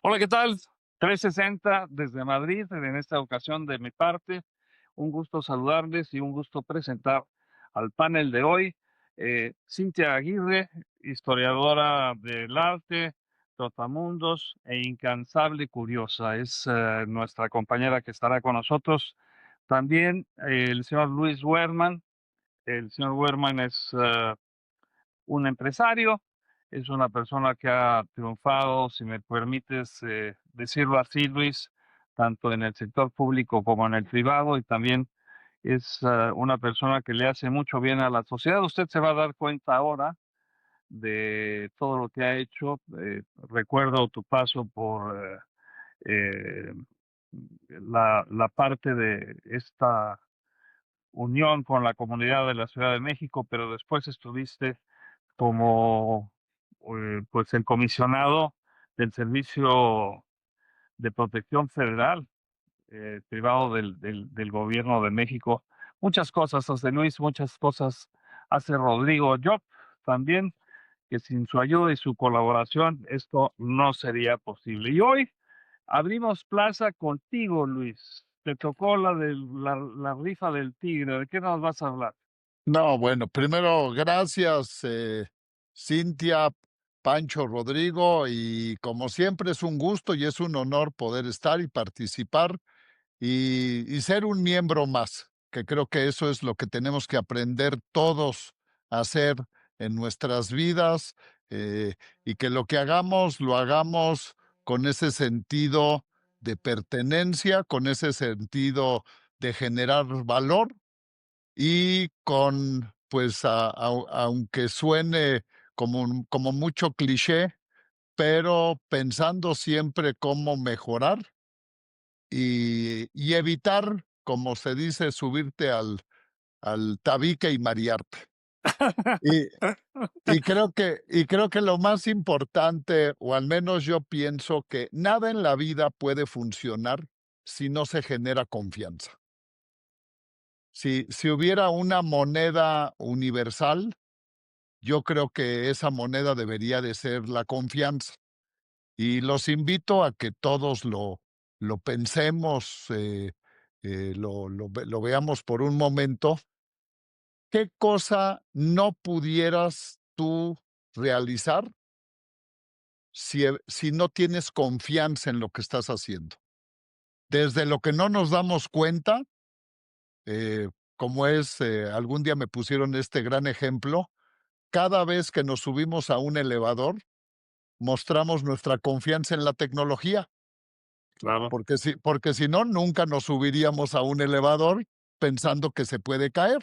Hola, ¿qué tal? 360 desde Madrid, en esta ocasión de mi parte. Un gusto saludarles y un gusto presentar al panel de hoy. Cintia Aguirre, historiadora del arte, trotamundos e incansable curiosa. Es nuestra compañera que estará con nosotros. También el señor Luis Werman. El señor Werman es un empresario, es una persona que ha triunfado, si me permites decirlo así, Luis, tanto en el sector público como en el privado, y también es una persona que le hace mucho bien a la sociedad. Usted se va a dar cuenta ahora de todo lo que ha hecho. Recuerdo tu paso por la parte de esta unión con la comunidad de la Ciudad de México, pero después estuviste como pues el comisionado del Servicio de Protección Federal, privado del Gobierno de México. Muchas cosas hace Luis, muchas cosas hace Rodrigo Job también, que sin su ayuda y su colaboración esto no sería posible. Y hoy abrimos plaza contigo, Luis. Te tocó la rifa del tigre. ¿De qué nos vas a hablar? No, bueno, primero, gracias, Cintia, Pancho, Rodrigo, y como siempre es un gusto y es un honor poder estar y participar y ser un miembro más, que creo que eso es lo que tenemos que aprender todos a hacer en nuestras vidas, y que lo que hagamos, lo hagamos con ese sentido de pertenencia, con ese sentido de generar valor y con, pues, aunque suene como mucho cliché, pero pensando siempre cómo mejorar y evitar, como se dice, subirte al tabique y marearte. Y creo que lo más importante, o al menos yo pienso que nada en la vida puede funcionar si no se genera confianza. Si hubiera una moneda universal, yo creo que esa moneda debería de ser la confianza. Y los invito a que todos lo pensemos, lo veamos por un momento. ¿Qué cosa no pudieras tú realizar si no tienes confianza en lo que estás haciendo? Desde lo que no nos damos cuenta, como es, algún día me pusieron este gran ejemplo, cada vez que nos subimos a un elevador, mostramos nuestra confianza en la tecnología, Claro. porque si no, nunca nos subiríamos a un elevador pensando que se puede caer.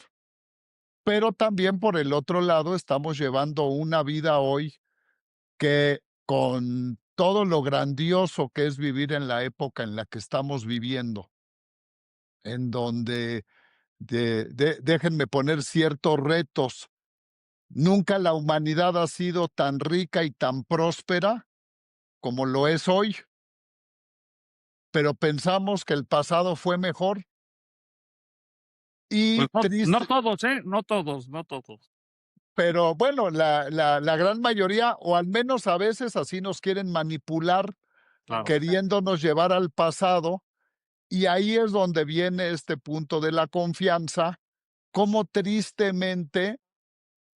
Pero también, por el otro lado, estamos llevando una vida hoy que, con todo lo grandioso que es vivir en la época en la que estamos viviendo, en donde déjenme poner ciertos retos. Nunca la humanidad ha sido tan rica y tan próspera como lo es hoy, pero pensamos que el pasado fue mejor y Pues no triste, todos, ¿eh? No todos, no todos. pero bueno, la gran mayoría, o al menos a veces así nos quieren manipular, Claro. queriéndonos llevar al pasado, y ahí es donde viene este punto de la confianza, cómo tristemente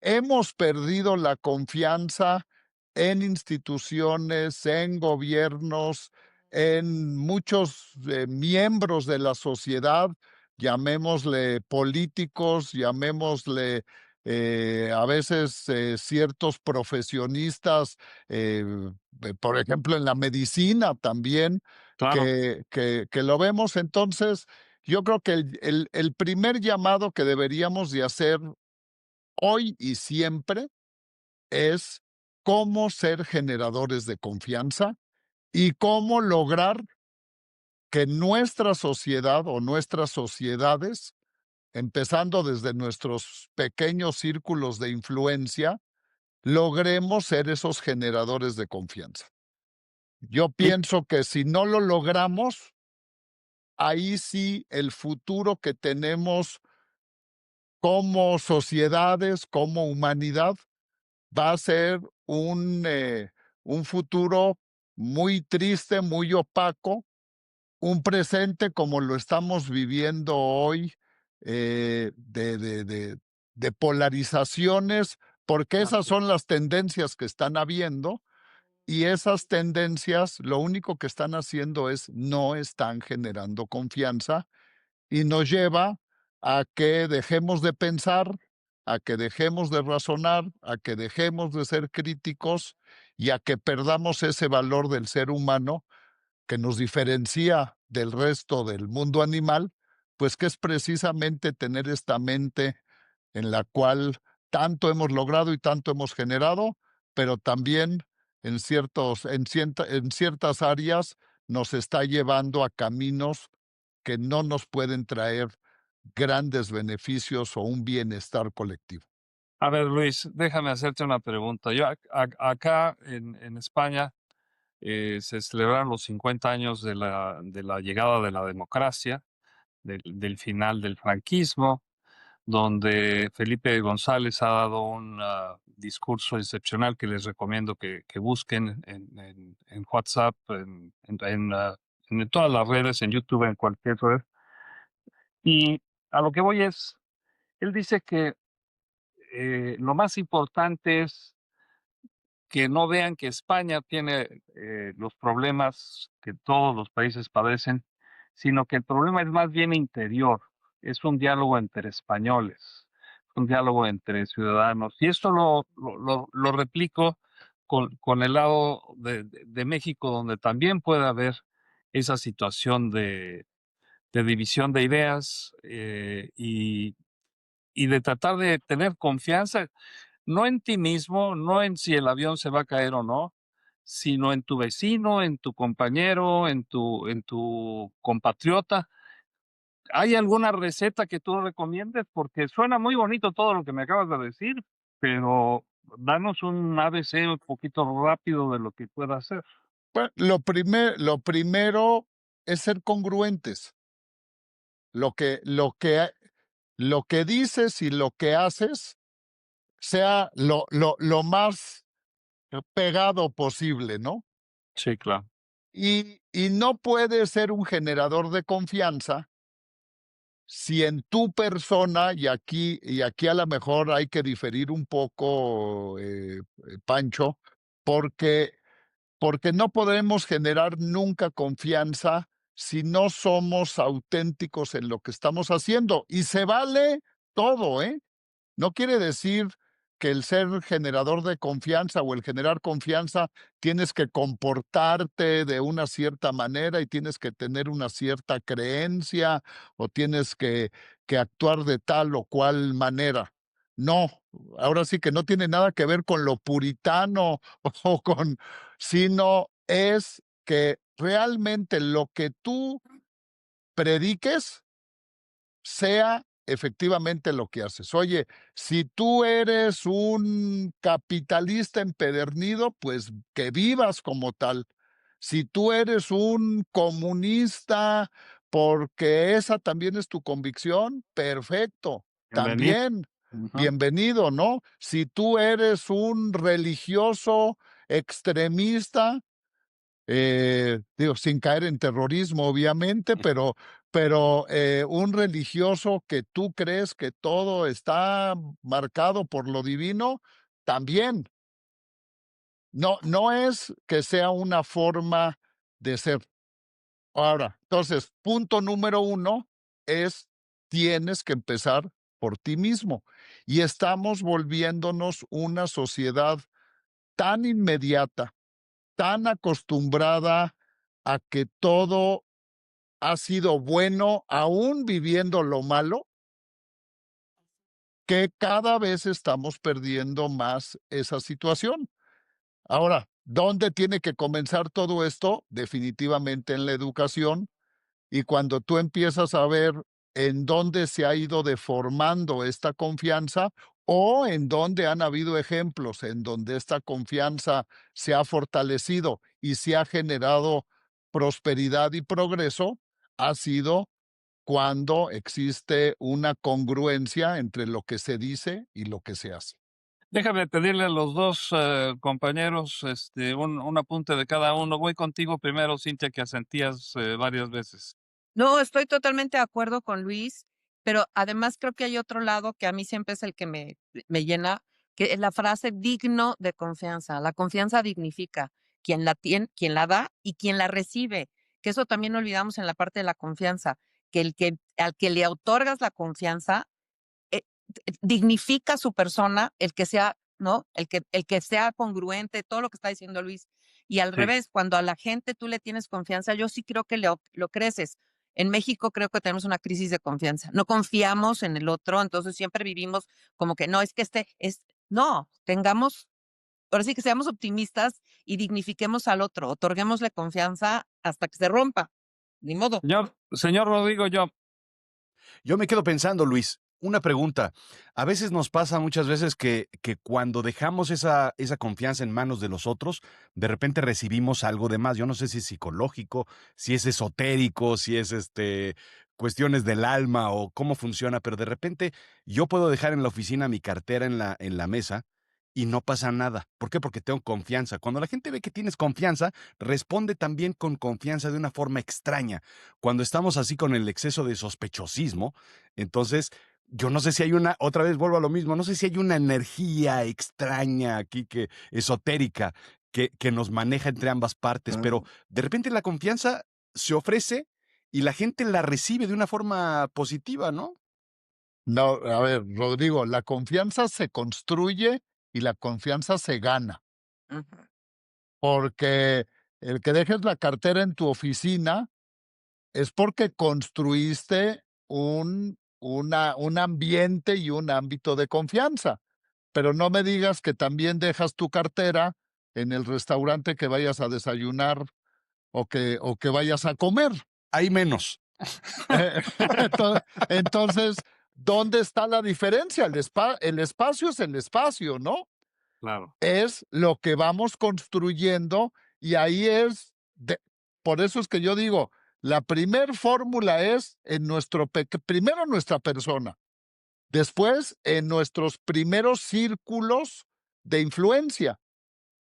hemos perdido la confianza en instituciones, en gobiernos, en muchos miembros de la sociedad, llamémosle políticos, llamémosle a veces ciertos profesionistas, eh, por ejemplo, en la medicina también, Claro. que lo vemos. Entonces, yo creo que el primer llamado que deberíamos de hacer hoy y siempre es cómo ser generadores de confianza y cómo lograr que nuestra sociedad o nuestras sociedades, empezando desde nuestros pequeños círculos de influencia, logremos ser esos generadores de confianza. Yo Y pienso que si no lo logramos, ahí sí el futuro que tenemos como sociedades, como humanidad, va a ser un futuro muy triste, muy opaco, un presente como lo estamos viviendo hoy, de polarizaciones, porque esas Así son es. las tendencias que están habiendo, y esas tendencias lo único que están haciendo es no están generando confianza y nos lleva a que dejemos de pensar, a que dejemos de razonar, a que dejemos de ser críticos y a que perdamos ese valor del ser humano que nos diferencia del resto del mundo animal, pues que es precisamente tener esta mente en la cual tanto hemos logrado y tanto hemos generado, pero también en ciertas áreas nos está llevando a caminos que no nos pueden traer grandes beneficios o un bienestar colectivo. A ver, Luis, déjame hacerte una pregunta. Yo acá en España se celebraron los 50 años de la llegada de la democracia, del final del franquismo, donde Felipe González ha dado un discurso excepcional que les recomiendo que busquen en WhatsApp, en todas las redes, en YouTube, en cualquier red. Y a lo que voy es, él dice que lo más importante es que no vean que España tiene los problemas que todos los países padecen, sino que el problema es más bien interior, es un diálogo entre españoles, un diálogo entre ciudadanos. Y esto lo replico con el lado de México, donde también puede haber esa situación de división de ideas y de tratar de tener confianza no en ti mismo, no en si el avión se va a caer o no, sino en tu vecino, en tu compañero, en tu compatriota. ¿Hay alguna receta que tú recomiendes? Porque suena muy bonito todo lo que me acabas de decir, pero danos un ABC un poquito rápido de lo que pueda hacer. Bueno, lo primero es ser congruentes. Lo que dices y lo que haces sea lo más pegado posible, ¿no? Sí, claro. Y no puedes ser un generador de confianza si en tu persona, y aquí a lo mejor hay que diferir un poco, Pancho, porque no podremos generar nunca confianza si no somos auténticos en lo que estamos haciendo. Y se vale todo, ¿eh? No quiere decir que el ser generador de confianza o el generar confianza tienes que comportarte de una cierta manera y tienes que tener una cierta creencia o tienes que actuar de tal o cual manera. No, ahora sí que no tiene nada que ver con lo puritano o con, sino es que realmente lo que tú prediques sea efectivamente lo que haces. Oye, si tú eres un capitalista empedernido, pues que vivas como tal. Si tú eres un comunista, porque esa también es tu convicción, perfecto, Bienvenido. también, Ujú. bienvenido, ¿no? Si tú eres un religioso extremista, digo, sin caer en terrorismo, obviamente, pero un religioso que tú crees que todo está marcado por lo divino, también. No es que sea una forma de ser. Ahora, entonces, punto número uno es, tienes que empezar por ti mismo. Y estamos volviéndonos una sociedad tan inmediata, tan acostumbrada a que todo ha sido bueno, aún viviendo lo malo, que cada vez estamos perdiendo más esa situación. Ahora, ¿dónde tiene que comenzar todo esto? Definitivamente en la educación. Y cuando tú empiezas a ver en dónde se ha ido deformando esta confianza o en dónde han habido ejemplos en donde esta confianza se ha fortalecido y se ha generado prosperidad y progreso, ha sido cuando existe una congruencia entre lo que se dice y lo que se hace. Déjame pedirle a los 2 compañeros, un apunte de cada uno. Voy contigo primero, Cintia, que asentías, varias veces. No, estoy totalmente de acuerdo con Luis, pero además creo que hay otro lado que a mí siempre es el que me llena, que es la frase digno de confianza. La confianza dignifica quien la tiene, quien la da y quien la recibe, que eso también olvidamos en la parte de la confianza, que el que al que le otorgas la confianza eh, dignifica su persona, el que sea, ¿no? El que sea congruente, todo lo que está diciendo Luis. Y al Sí. revés, cuando a la gente tú le tienes confianza, yo sí creo que lo creces. En México creo que tenemos una crisis de confianza. No confiamos en el otro, entonces siempre vivimos como que no, es que no, ahora sí que seamos optimistas y dignifiquemos al otro, otorguémosle confianza hasta que se rompa. Ni modo. Señor Rodrigo, yo. Yo me quedo pensando, Luis, una pregunta. A veces nos pasa muchas veces que cuando dejamos esa confianza en manos de los otros, de repente recibimos algo de más. Yo no sé si es psicológico, si es esotérico, si es cuestiones del alma o cómo funciona, pero de repente yo puedo dejar en la oficina mi cartera en la mesa y no pasa nada. ¿Por qué? Porque tengo confianza. Cuando la gente ve que tienes confianza, responde también con confianza de una forma extraña. Cuando estamos así con el exceso de sospechosismo, entonces yo no sé si hay otra vez vuelvo a lo mismo, no sé si hay una energía extraña aquí esotérica, que nos maneja entre ambas partes, pero de repente la confianza se ofrece y la gente la recibe de una forma positiva, ¿no? No, a ver, Rodrigo, la confianza se construye y la confianza se gana, Ujú, porque el que dejes la cartera en tu oficina es porque construiste un ambiente y un ámbito de confianza. Pero no me digas que también dejas tu cartera en el restaurante que vayas a desayunar o que vayas a comer. Hay menos. Entonces, ¿dónde está la diferencia? El espacio es el espacio, ¿no? Claro. Es lo que vamos construyendo y ahí por eso es que yo digo, la primer fórmula es primero nuestra persona, después en nuestros primeros círculos de influencia.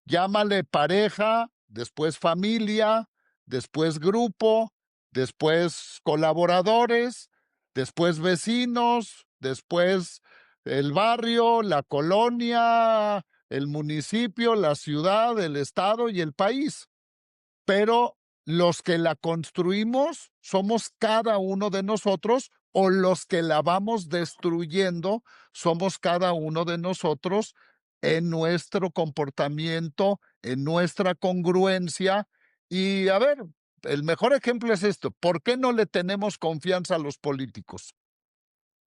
Llámale pareja, después familia, después grupo, después colaboradores, después vecinos, después el barrio, la colonia, el municipio, la ciudad, el estado y el país. Pero los que la construimos somos cada uno de nosotros o los que la vamos destruyendo somos cada uno de nosotros en nuestro comportamiento, en nuestra congruencia. Y a ver, el mejor ejemplo es esto. ¿Por qué no le tenemos confianza a los políticos?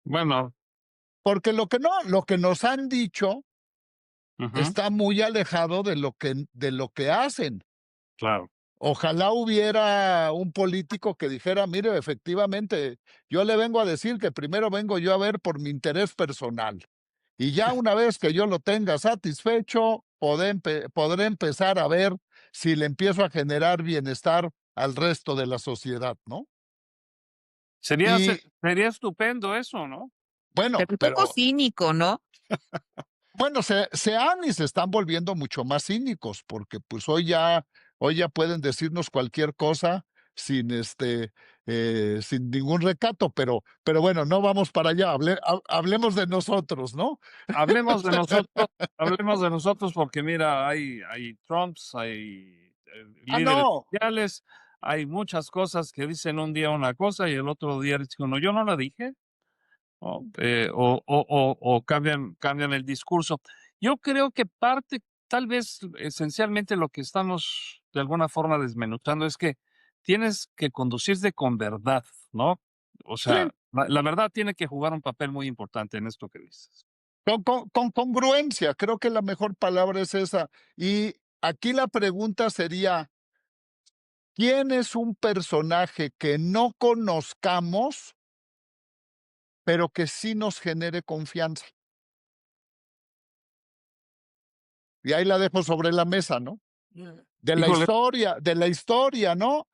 Bueno, Porque lo que nos han dicho ujú, está muy alejado de lo que hacen. claro. Ojalá hubiera un político que dijera, mire, efectivamente, yo le vengo a decir que primero vengo yo a ver por mi interés personal. Y ya una vez que yo lo tenga satisfecho, podré empezar a ver si le empiezo a generar bienestar al resto de la sociedad, ¿no? Y Sería estupendo eso, ¿no? bueno, pero un poco pero cínico, ¿no? bueno, se han y se están volviendo mucho más cínicos, porque pues hoy ya pueden decirnos cualquier cosa sin ningún recato, pero bueno, no vamos para allá, hablemos de nosotros, ¿no? Hablemos de nosotros, hablemos de nosotros porque mira, hay Trumps, hay líderes No, mundiales, hay muchas cosas que dicen un día una cosa y el otro día dicen uno, yo no la dije, ¿no? O cambian el discurso. Yo creo que parte, tal vez esencialmente lo que estamos de alguna forma desmenuzando es que tienes que conducirte con verdad, ¿no? O sí, sea, la verdad tiene que jugar un papel muy importante en esto que dices. con congruencia, creo que la mejor palabra es esa. Y aquí la pregunta sería, ¿quién es un personaje que no conozcamos, pero que sí nos genere confianza? Y ahí la dejo sobre la mesa, ¿no? Mm. Híjole, De la historia, ¿no?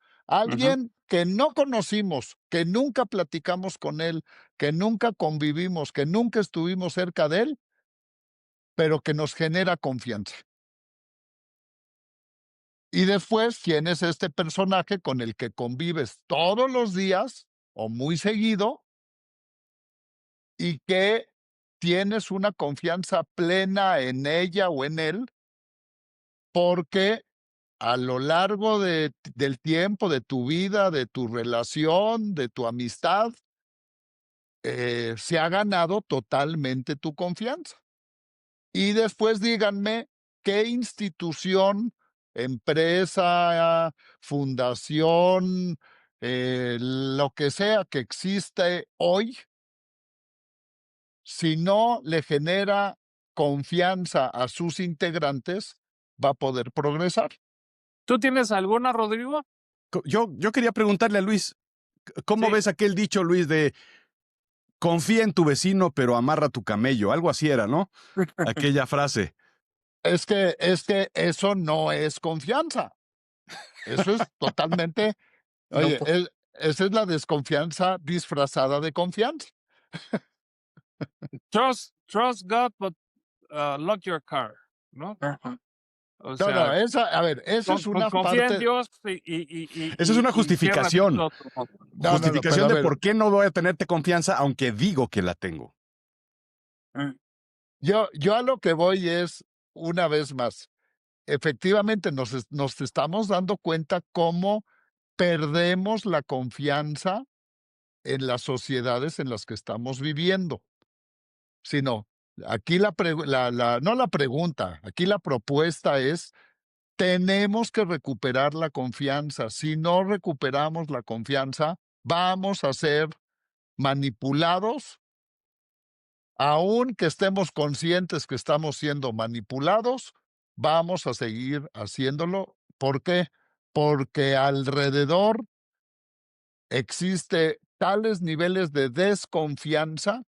ujú. Alguien que no conocimos, que nunca platicamos con él, que nunca convivimos, que nunca estuvimos cerca de él, pero que nos genera confianza. Y después tienes este personaje con el que convives todos los días o muy seguido y que tienes una confianza plena en ella o en él, porque a lo largo del tiempo, de tu vida, de tu relación, de tu amistad, se ha ganado totalmente tu confianza. Y después díganme qué institución, empresa, fundación, lo que sea que existe hoy, si no le genera confianza a sus integrantes, va a poder progresar. ¿Tú tienes alguna, Rodrigo? Yo quería preguntarle a Luis, ¿cómo Sí. ves aquel dicho, Luis, de confía en tu vecino, pero amarra tu camello? Algo así era, ¿no? Aquella frase. Es que eso no es confianza. Eso es totalmente, No, oye, esa es la desconfianza disfrazada de confianza. Trust God, but lock your car, ¿no? Ajá. O No, sea, a ver, eso es una confía en parte. Dios Esa es una y justificación. ciérrame otro ojo. No, Justificación pero a de ver, por qué no voy a tenerte confianza, aunque digo que la tengo. yo a lo que voy es, una vez más, efectivamente nos estamos dando cuenta cómo perdemos la confianza en las sociedades en las que estamos viviendo. Sino, aquí no la pregunta, aquí la propuesta es, tenemos que recuperar la confianza. Si no recuperamos la confianza, vamos a ser manipulados, aun que estemos conscientes que estamos siendo manipulados, vamos a seguir haciéndolo. ¿Por qué? Porque alrededor existe tales niveles de desconfianza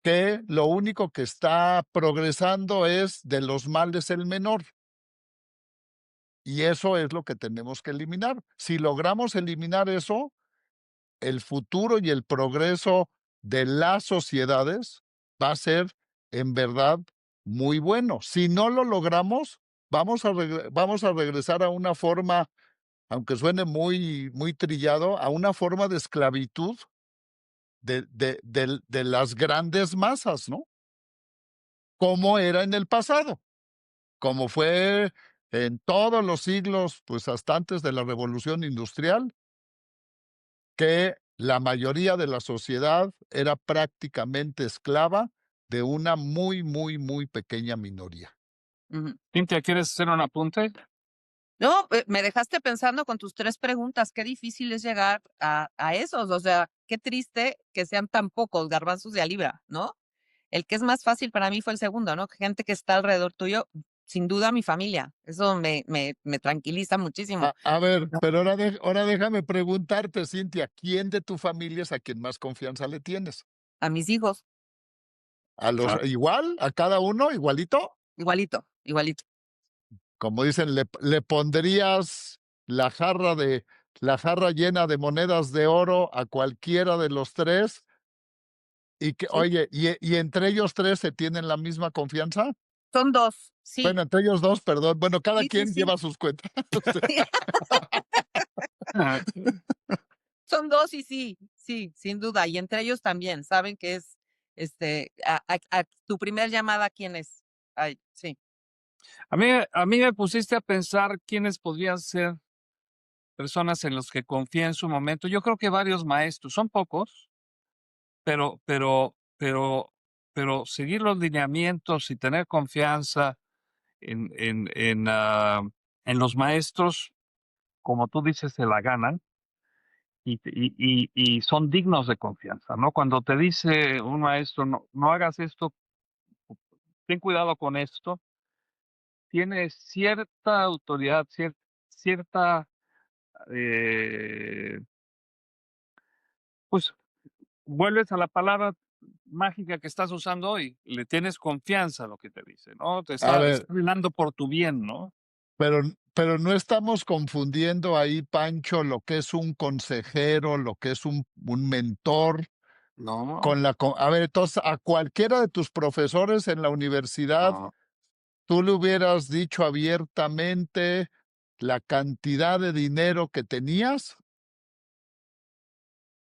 que lo único que está progresando es de los males el menor. Y eso es lo que tenemos que eliminar. Si logramos eliminar eso, el futuro y el progreso de las sociedades va a ser en verdad muy bueno. Si no lo logramos, vamos a regresar a una forma, aunque suene muy trillado, a una forma de esclavitud de las grandes masas, ¿no? Como era en el pasado, como fue en todos los siglos, pues hasta antes de la Revolución Industrial, que la mayoría de la sociedad era prácticamente esclava de una muy pequeña minoría. Ujú. Cintia, ¿quieres hacer un apunte? No, me dejaste pensando con tus 3 preguntas, qué difícil es llegar a esos, o sea, qué triste que sean tan pocos garbanzos de a libra, ¿no? El que es más fácil para mí fue el segundo, ¿no? Gente que está alrededor tuyo, sin duda mi familia. Eso me tranquiliza muchísimo. A ver, No. pero ahora déjame preguntarte, Cintia, ¿quién de tu familia es a quien más confianza le tienes? A mis hijos, ¿Igual? ¿A cada uno igualito? igualito, igualito. Como dicen, le pondrías la jarra llena de monedas de oro a cualquiera de los 3 y que, Sí. oye, ¿y entre ellos 3 se tienen la misma confianza? Son 2, sí. Bueno, entre ellos 2, perdón. Bueno, cada Sí, sí, quien sí. lleva sus cuentas. Son 2 y sí, sin duda. Y entre ellos también, saben que es, a tu primer llamada, ¿quién es? Ay, sí. A mí me pusiste a pensar quiénes podrían ser personas en los que confié en su momento. Yo creo que varios maestros, son pocos, pero seguir los lineamientos y tener confianza en los maestros, como tú dices, se la ganan y son dignos de confianza, ¿no? Cuando te dice un maestro, no hagas esto, ten cuidado con esto, tiene cierta autoridad, cierta, pues vuelves a la palabra mágica que estás usando hoy, le tienes confianza a lo que te dice, ¿no? Te A está ver, velando por tu bien, ¿no? pero no estamos confundiendo ahí, Pancho, lo que es un consejero, lo que es un mentor, No, A ver, entonces, a cualquiera de tus profesores en la universidad, no. ¿tú le hubieras dicho abiertamente la cantidad de dinero que tenías?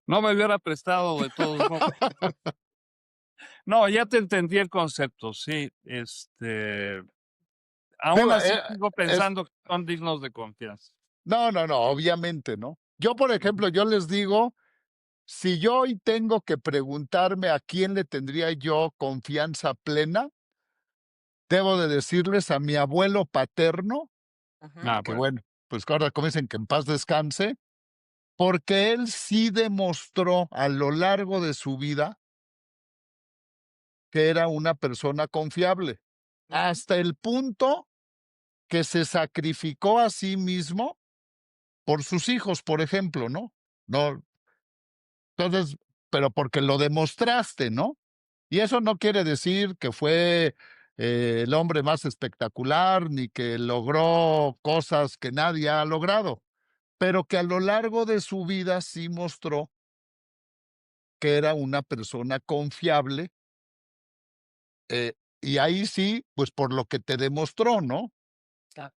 No me hubiera prestado de todos modos. No, ya te entendí el concepto, sí. Aún Digo, así sigo es pensando que son dignos de confianza. no, obviamente, ¿no? Yo, por Ujú. ejemplo, yo les digo, si yo hoy tengo que preguntarme a quién le tendría yo confianza plena, debo de decirles a mi abuelo paterno, Ujú. Ah, que bueno. bueno, pues ahora como dicen que en paz descanse, porque él sí demostró a lo largo de su vida que era una persona confiable, Ujú. hasta el punto que se sacrificó a sí mismo por sus hijos, por ejemplo, ¿no? No, entonces, pero porque lo demostraste, ¿no? Y eso no quiere decir que fue el hombre más espectacular, ni que logró cosas que nadie ha logrado, pero que a lo largo de su vida sí mostró que era una persona confiable, eh, y ahí sí, pues por lo que te demostró, ¿no? Claro.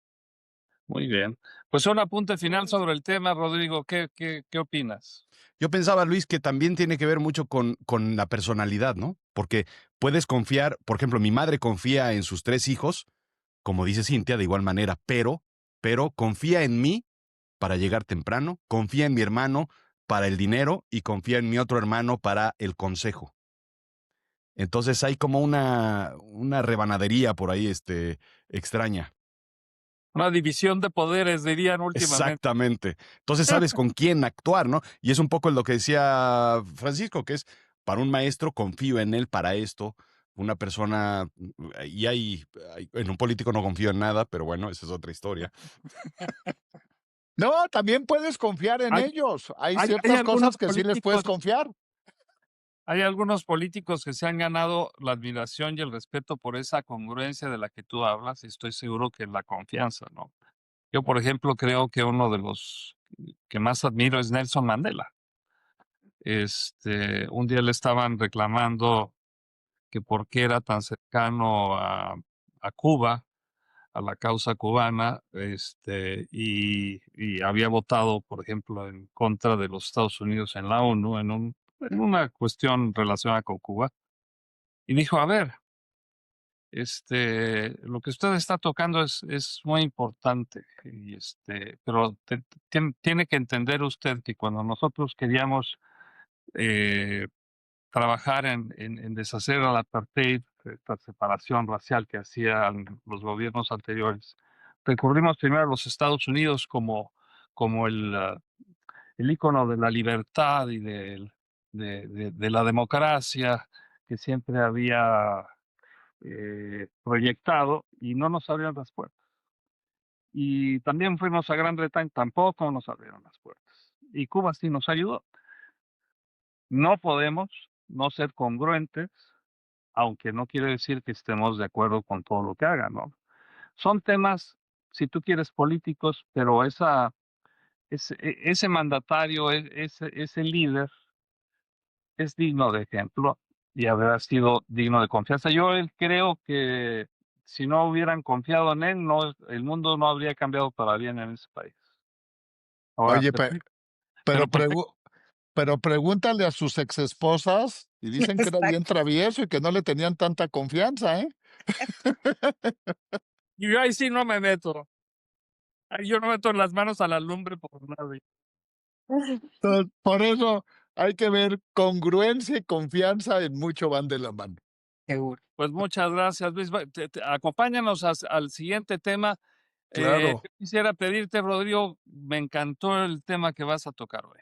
Muy bien. Pues un apunte final sobre el tema, Rodrigo. ¿Qué opinas? Yo pensaba, Luis, que también tiene que ver mucho con la personalidad, ¿no? Porque puedes confiar, por ejemplo, mi madre confía en sus 3 hijos, como dice Cintia, de igual manera, pero confía en mí para llegar temprano, confía en mi hermano para el dinero y confía en mi otro hermano para el consejo. Entonces hay como una rebanadería por ahí, extraña. Una división de poderes, dirían últimamente. Exactamente. Entonces sabes con quién actuar, ¿no? Y es un poco lo que decía Francisco, que es para un maestro confío en él para esto, una persona, y en un político no confío en nada, pero bueno, esa es otra historia. No, también puedes confiar en Hay, ellos. Hay hay ciertas algunos cosas que sí les puedes confiar. hay algunos políticos que se han ganado la admiración y el respeto por esa congruencia de la que tú hablas, y estoy seguro que la confianza, ¿no? Yo, por ejemplo, creo que uno de los que más admiro es Nelson Mandela. Un día le estaban reclamando que por qué era tan cercano a Cuba, a la causa cubana, y había votado, por ejemplo, en contra de los Estados Unidos en la ONU en una cuestión relacionada con Cuba. Y dijo, a ver, lo que usted está tocando es muy importante, pero tiene que entender usted que cuando nosotros queríamos eh, trabajar en deshacer al apartheid, esta separación racial que hacían los gobiernos anteriores, recurrimos primero a los Estados Unidos como el ícono de la libertad y de la democracia que siempre había proyectado, y no nos abrieron las puertas. Y también fuimos a Gran Bretaña, tampoco nos abrieron las puertas. Y Cuba sí nos ayudó. No podemos no ser congruentes, aunque no quiere decir que estemos de acuerdo con todo lo que hagan, ¿no? Son temas, si tú quieres, políticos, pero ese mandatario, ese líder, es digno de ejemplo y habrá sido digno de confianza. Yo creo que si no hubieran confiado en él, el mundo no habría cambiado para bien en ese país. Ahora, Oye, te pero, lo platico. pero pregúntale a sus exesposas y dicen que era bien Exacto. travieso y que no le tenían tanta confianza, ¿eh? Y yo ahí sí no me meto. Ahí yo no meto las manos a la lumbre por nadie. Entonces, por eso hay que ver congruencia y confianza en mucho van de la mano. Seguro. Pues muchas gracias, Luis. Acompáñanos al siguiente tema. Claro. Yo quisiera pedirte, Rodrigo, me encantó el tema que vas a tocar hoy.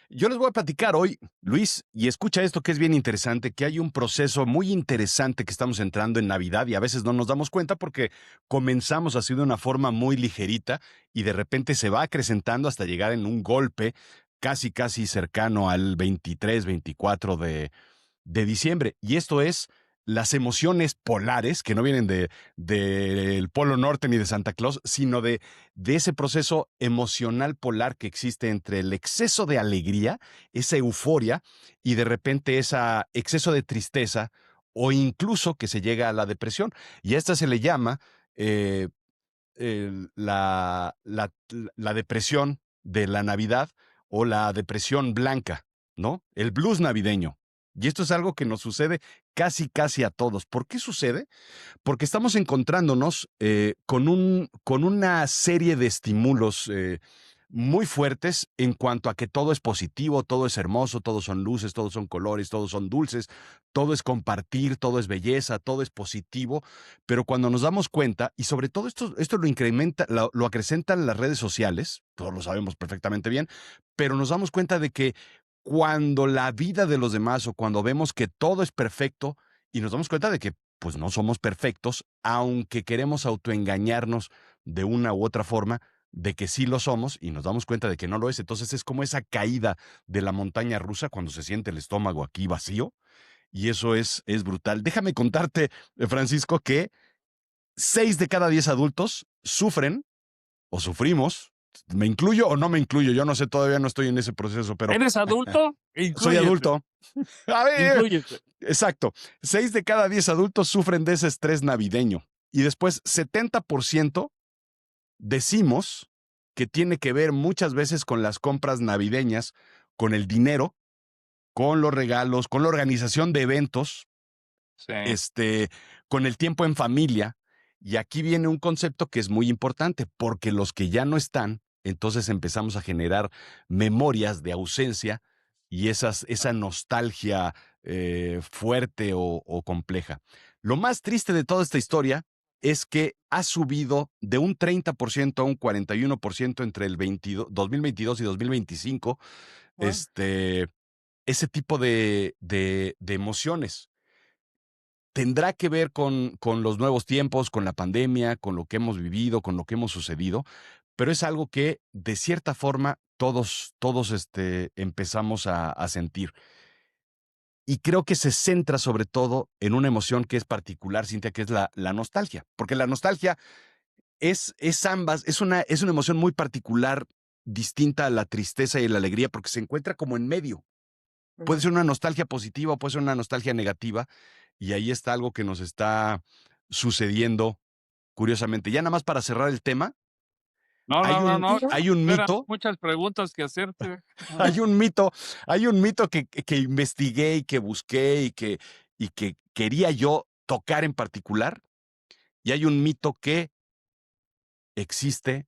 Yo les voy a platicar hoy, Luis, y escucha esto que es bien interesante, que hay un proceso muy interesante que estamos entrando en Navidad y a veces no nos damos cuenta porque comenzamos así de una forma muy ligerita y de repente se va acrecentando hasta llegar en un golpe casi cercano al 23, 24 de diciembre. Y esto es las emociones polares, que no vienen del Polo Norte ni de Santa Claus, sino de ese proceso emocional polar que existe entre el exceso de alegría, esa euforia, y de repente ese exceso de tristeza, o incluso que se llega a la depresión. Y a esta se le llama la depresión de la Navidad o la depresión blanca, ¿no? El blues navideño. Y esto es algo que nos sucede casi a todos. ¿Por qué sucede? Porque estamos encontrándonos con una serie de estímulos muy fuertes en cuanto a que todo es positivo, todo es hermoso, todos son luces, todos son colores, todos son dulces, todo es compartir, todo es belleza, todo es positivo, pero cuando nos damos cuenta, y sobre todo esto lo incrementa, lo acrecentan las redes sociales, todos lo sabemos perfectamente bien, pero nos damos cuenta de que cuando la vida de los demás o cuando vemos que todo es perfecto y nos damos cuenta de que pues no somos perfectos, aunque queremos autoengañarnos de una u otra forma, de que sí lo somos y nos damos cuenta de que no lo es. Entonces es como esa caída de la montaña rusa cuando se siente el estómago aquí vacío y eso es brutal. Déjame contarte, Francisco, que 6 de cada 10 adultos sufren o sufrimos. ¿Me incluyo o no me incluyo? Yo no sé, todavía no estoy en ese proceso, pero ¿Eres adulto? soy adulto. A ver, Inclúyete. exacto. 6 de cada 10 adultos sufren de ese estrés navideño. Y después 70% decimos que tiene que ver muchas veces con las compras navideñas, con el dinero, con los regalos, con la organización de eventos, Sí. con el tiempo en familia. Y aquí viene un concepto que es muy importante, porque los que ya no están, entonces empezamos a generar memorias de ausencia y esa nostalgia fuerte o compleja. Lo más triste de toda esta historia es que ha subido de un 30% a un 41% entre el 2022 y 2025 Wow. ese tipo de emociones. Tendrá que ver con los nuevos tiempos, con la pandemia, con lo que hemos vivido, con lo que hemos sucedido, pero es algo que de cierta forma todos empezamos a sentir. Y creo que se centra sobre todo en una emoción que es particular, Cintia, que es la nostalgia. Porque la nostalgia es ambas, es una emoción muy particular, distinta a la tristeza y la alegría, porque se encuentra como en medio. Puede ser una nostalgia positiva o puede ser una nostalgia negativa, y ahí está algo que nos está sucediendo, curiosamente. Ya nada más para cerrar el tema, No, no. hay un Eran mito, muchas preguntas que hacerte. hay un mito que investigué y que busqué y que quería yo tocar en particular, y hay un mito que existe,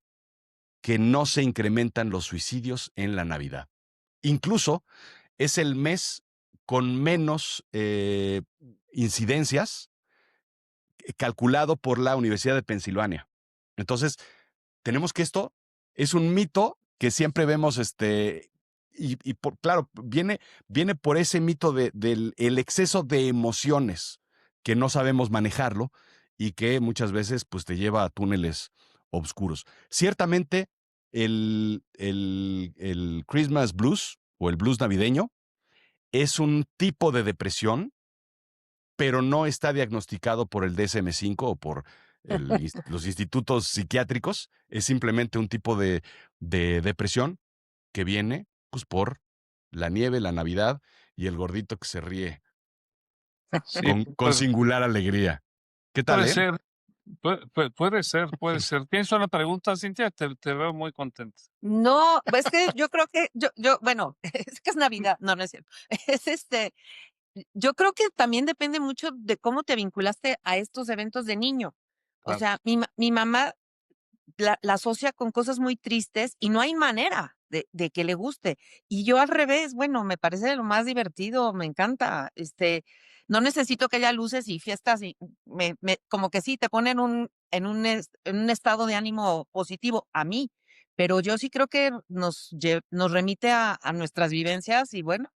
que no se incrementan los suicidios en la Navidad. Incluso es el mes con menos incidencias calculado por la Universidad de Pensilvania. Entonces, tenemos que esto es un mito que siempre vemos, claro, viene por ese mito del el exceso de emociones que no sabemos manejarlo y que muchas veces pues, te lleva a túneles oscuros. Ciertamente, el Christmas blues o el blues navideño es un tipo de depresión, pero no está diagnosticado por el DSM-5 o por los institutos psiquiátricos. Es simplemente un tipo de depresión que viene pues, por la nieve, la Navidad y el gordito que se ríe Sí, con singular alegría. ¿Qué tal, puede ser. Puede ser. ¿Tienes una pregunta, Cintia? Te veo muy contenta. No, es que yo creo que bueno, es que es Navidad, no es cierto. Es yo creo que también depende mucho de cómo te vinculaste a estos eventos de niño. O Claro. sea, mi mamá la asocia con cosas muy tristes y no hay manera de que le guste. Y yo al revés, bueno, me parece lo más divertido, me encanta. No necesito que haya luces y fiestas y como que sí, te pone en un estado de ánimo positivo a mí, pero yo sí creo que nos remite a nuestras vivencias y bueno,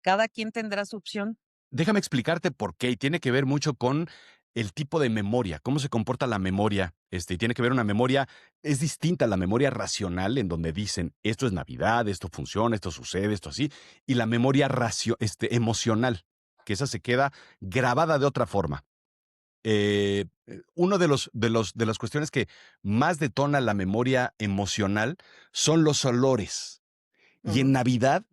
cada quien tendrá su opción. Déjame explicarte por qué, y tiene que ver mucho con el tipo de memoria, cómo se comporta la memoria. Y tiene que ver una memoria, es distinta a la memoria racional, en donde dicen, esto es Navidad, esto funciona, esto sucede, esto así, y la memoria emocional, que esa se queda grabada de otra forma. Uno de las cuestiones que más detona la memoria emocional son los olores. Y en Navidad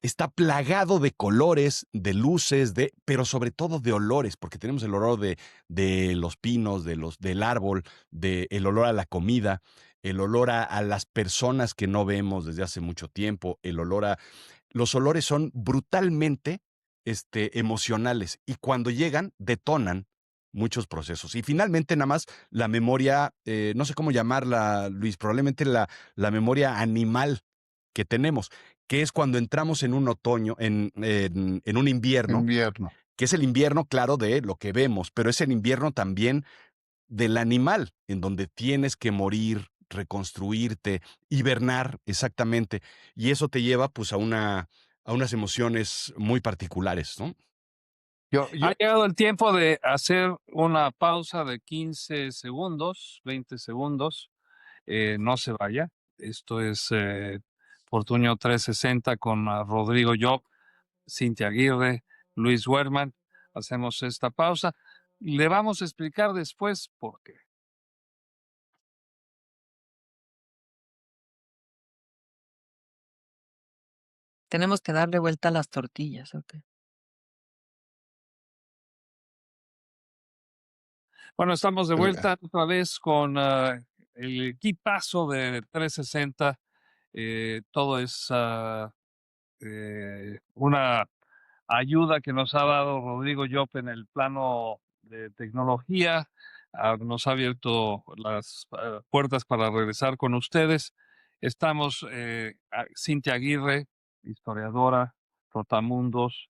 está plagado de colores, de luces, pero sobre todo de olores, porque tenemos el olor de los pinos, del árbol, el olor a la comida, el olor a las personas que no vemos desde hace mucho tiempo, los olores son brutalmente emocionales, y cuando llegan, detonan muchos procesos. Y finalmente, nada más, la memoria, no sé cómo llamarla, Luis, probablemente la memoria animal que tenemos, que es cuando entramos en un otoño, en un invierno, Invierno. que es el invierno, claro, de lo que vemos, pero es el invierno también del animal, en donde tienes que morir, reconstruirte, hibernar, exactamente. Y eso te lleva, pues, a unas emociones muy particulares, ¿no? Ha Yo, llegado el tiempo de hacer una pausa de 15 segundos, 20 segundos. No se vaya. Esto es Fortunio 360 con Rodrigo Job, Cintia Aguirre, Luis Werman. Hacemos esta pausa. Le vamos a explicar después por qué. Tenemos que darle vuelta a las tortillas, ¿ok? Bueno, estamos de eh, vuelta otra vez con el equipazo de 360. Todo es una ayuda que nos ha dado Rodrigo Job en el plano de tecnología. Nos ha abierto las puertas para regresar con ustedes. Estamos, Cintia Aguirre, historiadora, Trotamundos,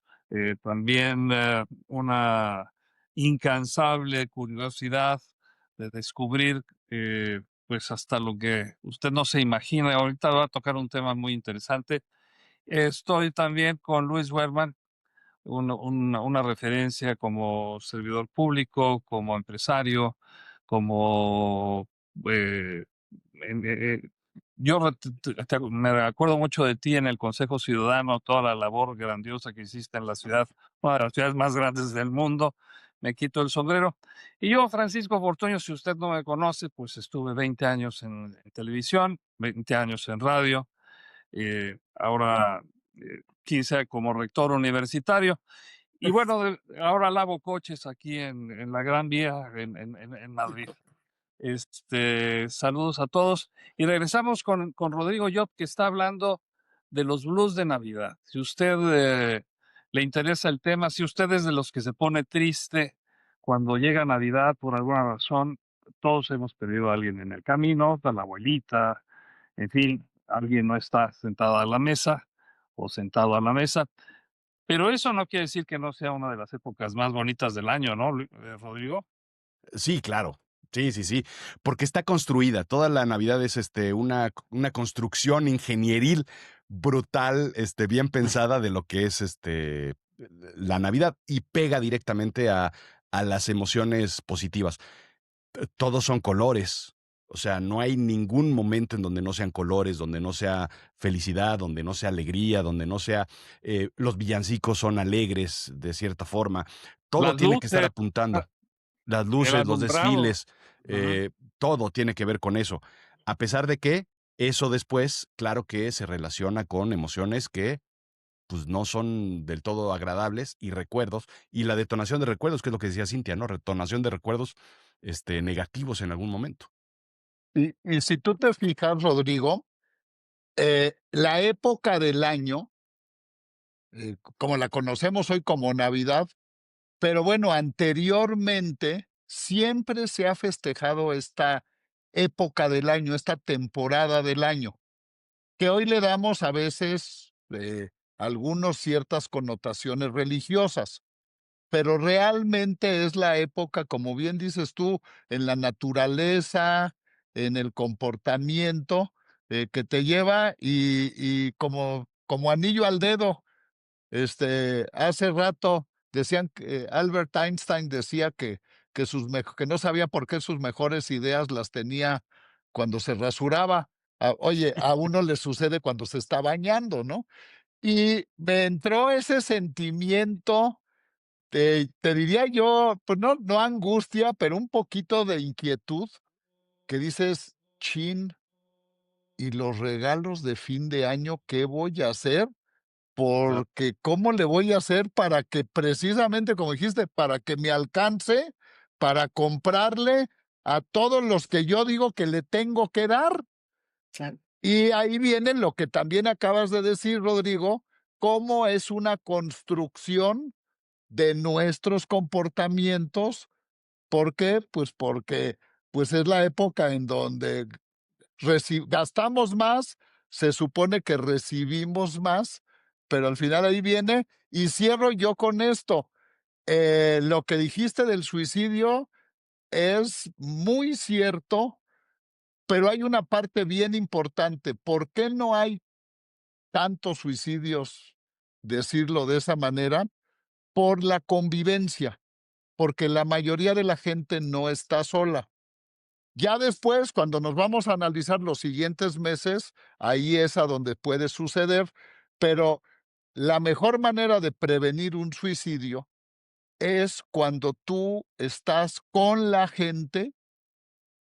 también una incansable curiosidad de descubrir pues hasta lo que usted no se imagina. Ahorita va a tocar un tema muy interesante. Estoy también con Luis Werman, una referencia como servidor público, como empresario, como... eh, yo me acuerdo mucho de ti en el Consejo Ciudadano, toda la labor grandiosa que hiciste en la ciudad, una de las ciudades más grandes del mundo. Me quito el sombrero. Y yo, Francisco Fortuño, si usted no me conoce, pues estuve 20 años en televisión, 20 años en radio, ahora 15 como rector universitario. Y bueno, ahora lavo coches aquí en la Gran Vía, en Madrid. Saludos a todos. Y regresamos con Rodrigo Job, que está hablando de los blues de Navidad. Si usted le interesa el tema, si usted es de los que se pone triste cuando llega Navidad por alguna razón, todos hemos perdido a alguien en el camino, a la abuelita, en fin, alguien no está sentado a la mesa o sentado a la mesa. Pero eso no quiere decir que no sea una de las épocas más bonitas del año, ¿no, Rodrigo? Sí, claro. Sí, sí, sí, porque está construida. Toda la Navidad es una construcción ingenieril brutal, bien pensada de lo que es la Navidad, y pega directamente a las emociones positivas. Todos son colores. O sea, no hay ningún momento en donde no sean colores, donde no sea felicidad, donde no sea alegría, donde no sea... los villancicos son alegres de cierta forma. Todo Las tiene que estar luces, apuntando. Las el luces, los alumbrado. desfiles, Ujú. todo tiene que ver con eso. A pesar de que eso después, claro que se relaciona con emociones que pues no son del todo agradables, y recuerdos, y la detonación de recuerdos, que es lo que decía Cintia, ¿no? Detonación de recuerdos negativos en algún momento. y si tú te fijas, Rodrigo, la época del año, como la conocemos hoy como Navidad, pero bueno, anteriormente siempre se ha festejado esta época del año, esta temporada del año, que hoy le damos a veces algunos ciertas connotaciones religiosas, pero realmente es la época, como bien dices tú, en la naturaleza, en el comportamiento, que te lleva y como anillo al dedo. Hace rato decían que Albert Einstein decía que no sabía por qué sus mejores ideas las tenía cuando se rasuraba. Oye, a uno le sucede cuando se está bañando, ¿no? Y me entró ese sentimiento te diría yo, pues no angustia, pero un poquito de inquietud, que dices: "Chin, ¿y los regalos de fin de año qué voy a hacer?". Claro. Porque, ¿cómo le voy a hacer para que precisamente, como dijiste, para que me alcance para comprarle a todos los que yo digo que le tengo que dar? Claro. Y ahí viene lo que también acabas de decir, Rodrigo, cómo es una construcción de nuestros comportamientos. ¿Por qué? Pues porque, pues, es la época en donde gastamos más, se supone que recibimos más, pero al final ahí viene, y cierro yo con esto, lo que dijiste del suicidio es muy cierto, pero hay una parte bien importante. ¿Por qué no hay tantos suicidios, decirlo de esa manera? Por la convivencia, porque la mayoría de la gente no está sola. Ya después, cuando nos vamos a analizar los siguientes meses, ahí es a donde puede suceder, pero la mejor manera de prevenir un suicidio es cuando tú estás con la gente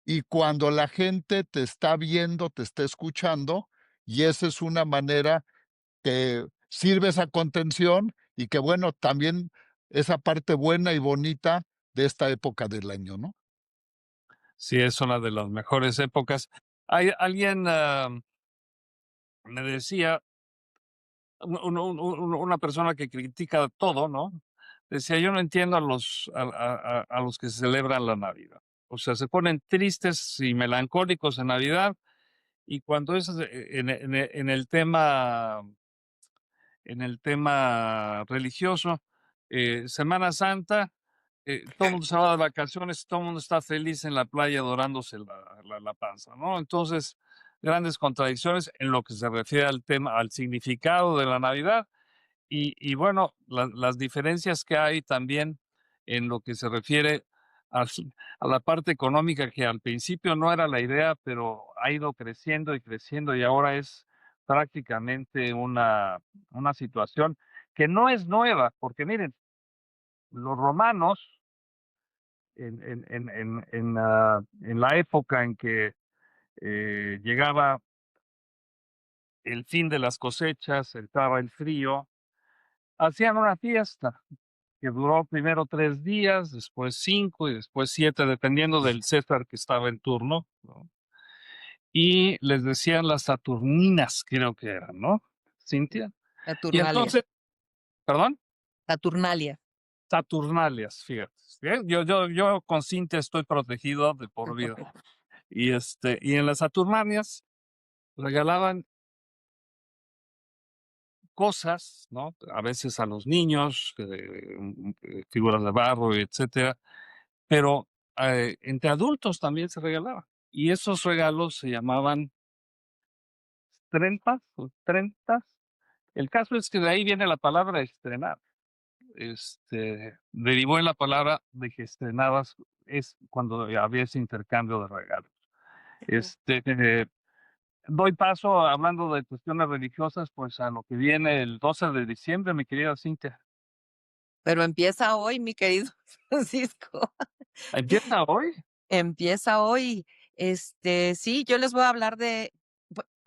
y cuando la gente te está viendo, te está escuchando, y esa es una manera que sirve esa contención y que, bueno, también esa parte buena y bonita de esta época del año, ¿no? Sí, es una de las mejores épocas. Hay alguien me decía, una persona que critica todo, ¿no? Decía, yo no entiendo a los que celebran la Navidad. O sea, se ponen tristes y melancólicos en Navidad y cuando es en el tema religioso, Semana Santa, todo el mundo se va de vacaciones, todo el mundo está feliz en la playa dorándose la panza, ¿no? Entonces, grandes contradicciones en lo que se refiere al tema, al significado de la Navidad y bueno, las diferencias que hay también en lo que se refiere a, a la parte económica, que al principio no era la idea, pero ha ido creciendo y creciendo y ahora es prácticamente una situación que no es nueva, porque miren, los romanos en la época en que llegaba el fin de las cosechas, entraba el frío, hacían una fiesta que duró primero 3 días, después 5 y después 7, dependiendo del César que estaba en turno, ¿no? Y les decían las Saturninas, creo que eran, ¿no, Cintia? Y Saturnalia. entonces, ¿perdón? Saturnalia. Saturnalias, fíjate. ¿Ves? Yo con Cintia estoy protegido de por vida. Y en las Saturnalias regalaban cosas, ¿no? A veces a los niños, figuras de barro, etcétera, pero, entre adultos también se regalaba. Y esos regalos se llamaban trempas o trentas. El caso es que de ahí viene la palabra estrenar. Derivó en la palabra de que estrenabas, es cuando había ese intercambio de regalos. Eh, Doy paso, hablando de cuestiones religiosas, pues a lo que viene el 12 de diciembre, mi querida Cintia. Pero empieza hoy, mi querido Francisco. ¿Empieza hoy? Empieza hoy. Sí, yo les voy a hablar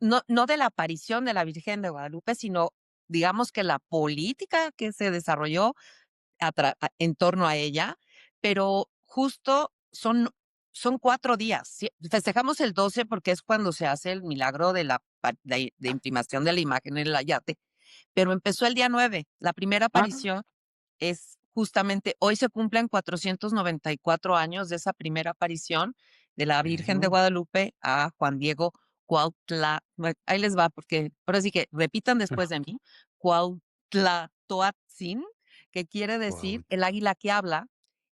no de la aparición de la Virgen de Guadalupe, sino digamos que la política que se desarrolló en torno a ella, pero justo son 4 días. Sí, festejamos el 12 porque es cuando se hace el milagro de imprimación de la imagen en el ayate, pero empezó el día 9. La primera Ah, aparición es justamente hoy se cumplen 494 años de esa primera aparición de la Virgen de ujú, Guadalupe a Juan Diego Cuautla. Ahí les va, porque ahora sí que repitan después de mí, Cuautlatoatzin, que quiere decir el águila que habla.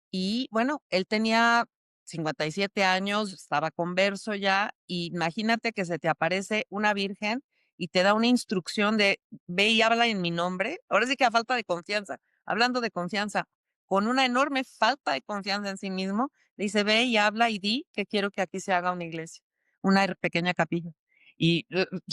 Y bueno, él tenía 57 años, estaba converso ya. Y imagínate que se te aparece una virgen y te da una instrucción de ve y habla en mi nombre. Ahora sí que a falta de confianza, hablando de confianza, con una enorme falta de confianza en sí mismo, le dice ve y habla y di que quiero que aquí se haga una iglesia, una pequeña capilla. Y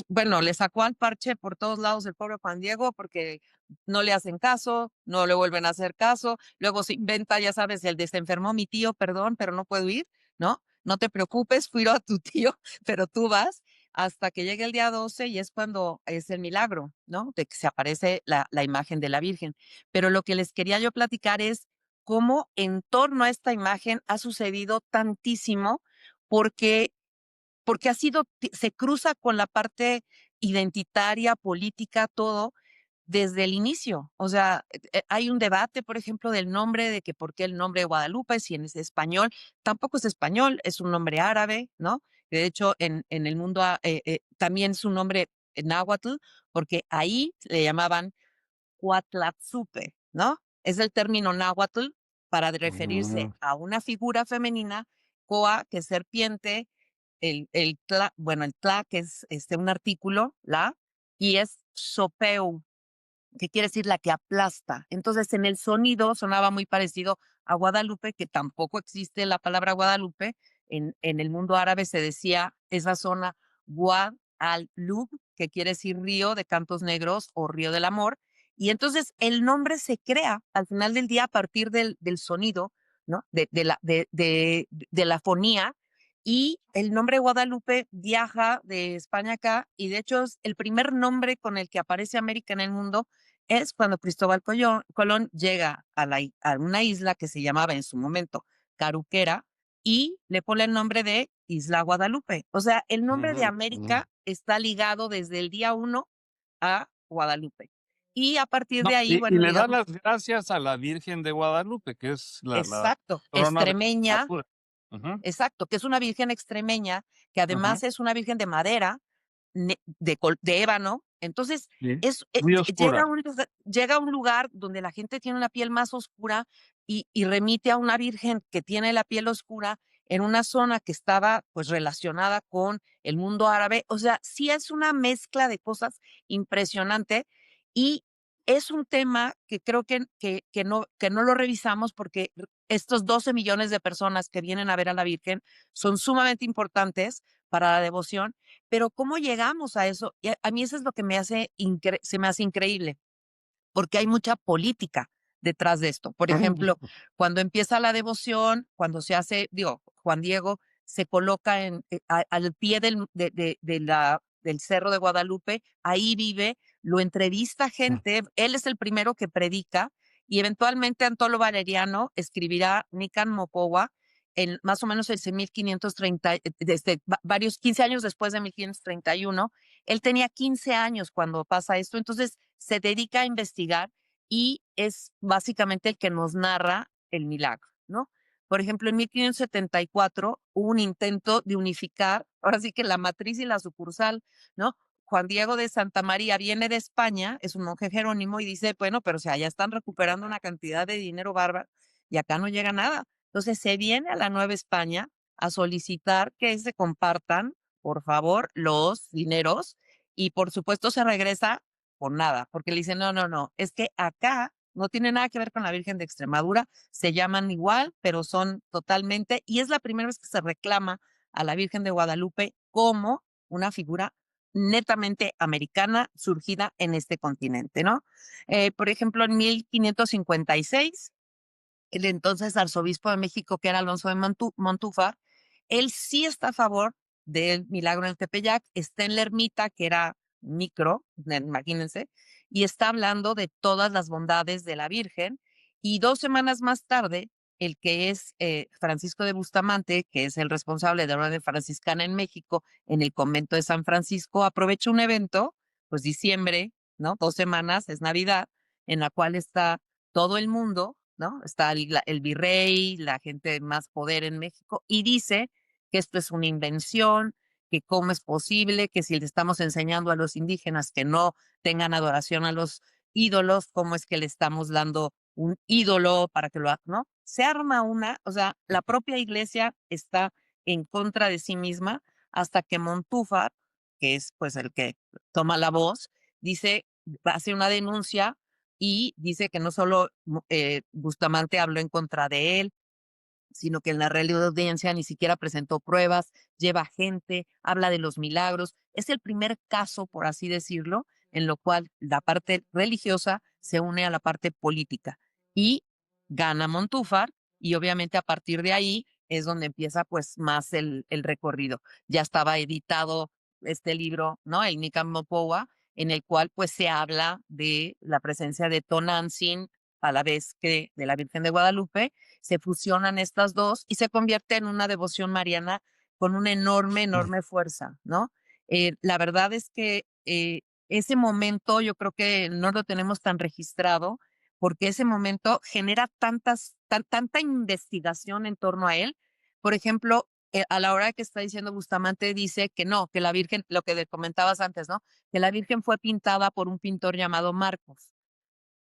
bueno, le sacó al parche por todos lados el pobre Juan Diego porque no le hacen caso, no le vuelven a hacer caso, luego se inventa, ya sabes, el de se enfermó mi tío, perdón, pero no puedo ir, ¿no? No te preocupes, fui a tu tío, pero tú vas hasta que llegue el día 12 y es cuando es el milagro, ¿no? De que se aparece la imagen de la Virgen. Pero lo que les quería yo platicar es cómo en torno a esta imagen ha sucedido tantísimo porque ha sido, se cruza con la parte identitaria, política, todo, desde el inicio. O sea, hay un debate, por ejemplo, del nombre, de que por qué el nombre de Guadalupe, si es español, tampoco es español, es un nombre árabe, ¿no? De hecho, en el mundo también es un nombre náhuatl, porque ahí le llamaban Cuatlatzupe, ¿no? Es el término náhuatl para referirse a una figura femenina, coa, que es serpiente, el tla, bueno, el tla, que es un artículo, la, y es sopeu, que quiere decir la que aplasta. Entonces, en el sonido sonaba muy parecido a Guadalupe, que tampoco existe la palabra Guadalupe. En el mundo árabe se decía esa zona Guad al-Lub, que quiere decir río de cantos negros o río del amor. Y entonces el nombre se crea al final del día a partir del sonido, ¿no? De la fonía. Y el nombre Guadalupe viaja de España acá, y de hecho es el primer nombre con el que aparece América en el mundo es cuando Cristóbal Colón llega a una isla que se llamaba en su momento Caruquera y le pone el nombre de Isla Guadalupe. O sea, el nombre de América está ligado desde el día 1 a Guadalupe. Y a partir de No, ahí, y bueno, le da digamos, las gracias a la Virgen de Guadalupe, que es la exacto, patrona de la extremeña, natura. Ujú, exacto, que es una virgen extremeña, que ujú, además es una virgen de madera, de ébano. Entonces, sí, muy oscura. llega a un lugar donde la gente tiene una piel más oscura y remite a una virgen que tiene la piel oscura en una zona que estaba pues relacionada con el mundo árabe. O sea, sí es una mezcla de cosas impresionante y es un tema que creo que no lo revisamos porque estos 12 millones de personas que vienen a ver a la Virgen son sumamente importantes para la devoción, pero ¿cómo llegamos a eso? Y a mí eso es lo que se me hace increíble, porque hay mucha política detrás de esto. Por ejemplo, cuando empieza la devoción, cuando se hace, digo, Juan Diego se coloca al pie del Cerro de Guadalupe, ahí vive, lo entrevista gente, él es el primero que predica y eventualmente Antolo Valeriano escribirá Nican Mopowa en más o menos el 1530, desde varios 15 años después de 1531. Él tenía 15 años cuando pasa esto, entonces se dedica a investigar y es básicamente el que nos narra el milagro, ¿no? Por ejemplo, en 1574 hubo un intento de unificar, ahora sí que la matriz y la sucursal, ¿no? Juan Diego de Santa María viene de España, es un monje jerónimo y dice, bueno, pero o sea, ya están recuperando una cantidad de dinero bárbaro y acá no llega nada. Entonces se viene a la Nueva España a solicitar que se compartan, por favor, los dineros y por supuesto se regresa por nada, porque le dicen, no, no, no, es que acá no tiene nada que ver con la Virgen de Extremadura, se llaman igual, pero son totalmente, y es la primera vez que se reclama a la Virgen de Guadalupe como una figura netamente americana surgida en este continente, ¿no? Por ejemplo, en 1556 el entonces arzobispo de México, que era Alonso de Montúfar, él sí está a favor del milagro en el Tepeyac, está en la ermita, que era micro, imagínense, y está hablando de todas las bondades de la Virgen. Y 2 semanas más tarde, el que es Francisco de Bustamante, que es el responsable de la Orden Franciscana en México, en el convento de San Francisco, aprovecha un evento, pues diciembre, ¿no? 2 semanas, es Navidad, en la cual está todo el mundo, ¿no? Está el virrey, la gente de más poder en México, y dice que esto es una invención, que cómo es posible, que si le estamos enseñando a los indígenas que no tengan adoración a los ídolos, cómo es que le estamos dando un ídolo para que lo haga, ¿no? Se arma o sea, la propia iglesia está en contra de sí misma hasta que Montúfar, que es pues el que toma la voz, dice, hace una denuncia y dice que no solo Bustamante habló en contra de él, sino que en la Real Audiencia ni siquiera presentó pruebas, lleva gente, habla de los milagros. Es el primer caso, por así decirlo, en lo cual la parte religiosa se une a la parte política y gana Montúfar, y obviamente a partir de ahí es donde empieza pues más el recorrido. Ya estaba editado este libro, ¿no? El Nican Mopoa, en el cual pues se habla de la presencia de Tonantzin a la vez que de la Virgen de Guadalupe. Se fusionan estas dos y se convierte en una devoción mariana con una enorme fuerza, ¿no? La verdad es que ese momento yo creo que no lo tenemos tan registrado, porque ese momento genera tanta investigación en torno a él. Por ejemplo, a la hora que está diciendo Bustamante, dice que no, que la Virgen, lo que comentabas antes, ¿no? Que la Virgen fue pintada por un pintor llamado Marcos,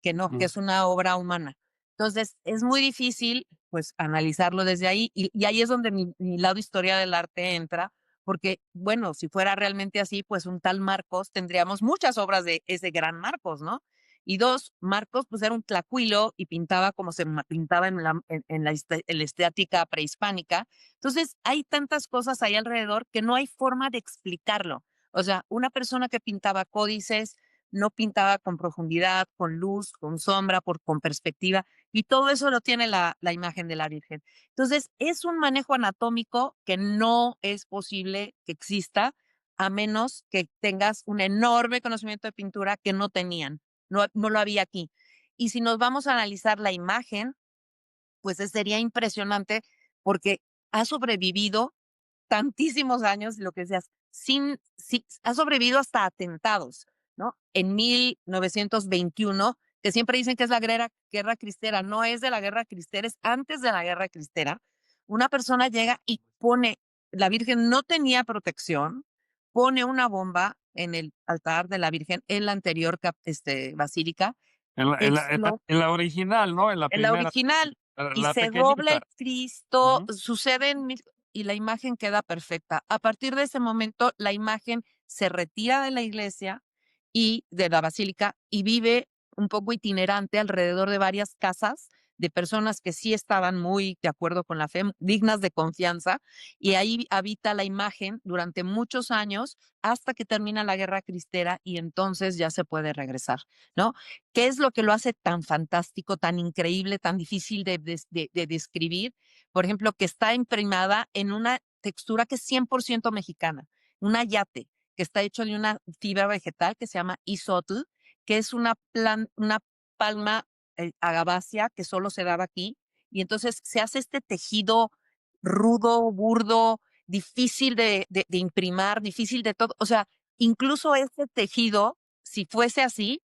que no, que es una obra humana. Entonces, es muy difícil, pues, analizarlo desde ahí, y ahí es donde mi lado historia del arte entra, porque, bueno, si fuera realmente así, pues un tal Marcos, tendríamos muchas obras de ese gran Marcos, ¿no? Y dos, Marcos, pues era un tlacuilo y pintaba como se pintaba en la estética prehispánica. Entonces, hay tantas cosas ahí alrededor que no hay forma de explicarlo. O sea, una persona que pintaba códices, no pintaba con profundidad, con luz, con sombra, con perspectiva, y todo eso lo tiene la imagen de la Virgen. Entonces, es un manejo anatómico que no es posible que exista a menos que tengas un enorme conocimiento de pintura que no tenían, no lo había aquí. Y si nos vamos a analizar la imagen, pues sería impresionante porque ha sobrevivido tantísimos años, lo que decías, ha sobrevivido hasta atentados, ¿no? En 1921, que siempre dicen que es la guerra cristera, no es de la guerra cristera, es antes de la guerra cristera. Una persona llega y pone, la Virgen no tenía protección, pone una bomba en el altar de la Virgen en la anterior basílica, En la original, ¿no? En la en la primera, original, y la se dobla pequeñita. el Cristo, Ujú. suceden y la imagen queda perfecta. A partir de ese momento, la imagen se retira de la iglesia y de la basílica y vive un poco itinerante alrededor de varias casas de personas que sí estaban muy de acuerdo con la fe, dignas de confianza, y ahí habita la imagen durante muchos años hasta que termina la guerra cristera y entonces ya se puede regresar, ¿no? ¿Qué es lo que lo hace tan fantástico, tan increíble, tan difícil de describir? Por ejemplo, que está imprimada en una textura que es 100% mexicana, un ayate, que está hecho de una fibra vegetal que se llama isotl, que es una palma agavácea que solo se daba aquí, y entonces se hace este tejido rudo, burdo, difícil de imprimar, difícil de todo. O sea, incluso este tejido, si fuese así,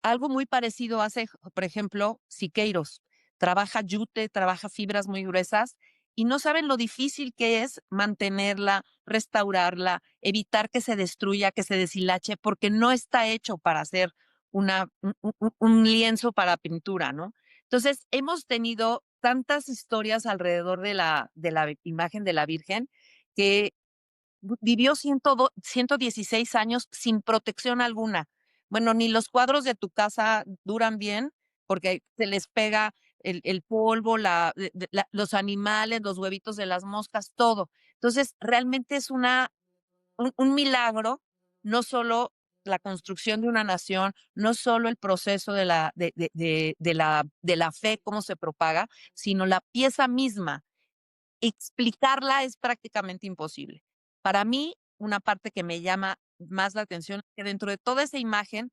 algo muy parecido hace, por ejemplo, Siqueiros. Trabaja yute, trabaja fibras muy gruesas y no saben lo difícil que es mantenerla, restaurarla, evitar que se destruya, que se deshilache, porque no está hecho para hacer un lienzo para pintura, ¿no? Entonces, hemos tenido tantas historias alrededor de la imagen de la Virgen que vivió 116 años sin protección alguna. Bueno, ni los cuadros de tu casa duran bien porque se les pega el polvo, los animales, los huevitos de las moscas, todo. Entonces, realmente es un milagro, no solo la construcción de una nación, no solo el proceso de la fe, cómo se propaga, sino la pieza misma. Explicarla es prácticamente imposible. Para mí, una parte que me llama más la atención es que dentro de toda esa imagen,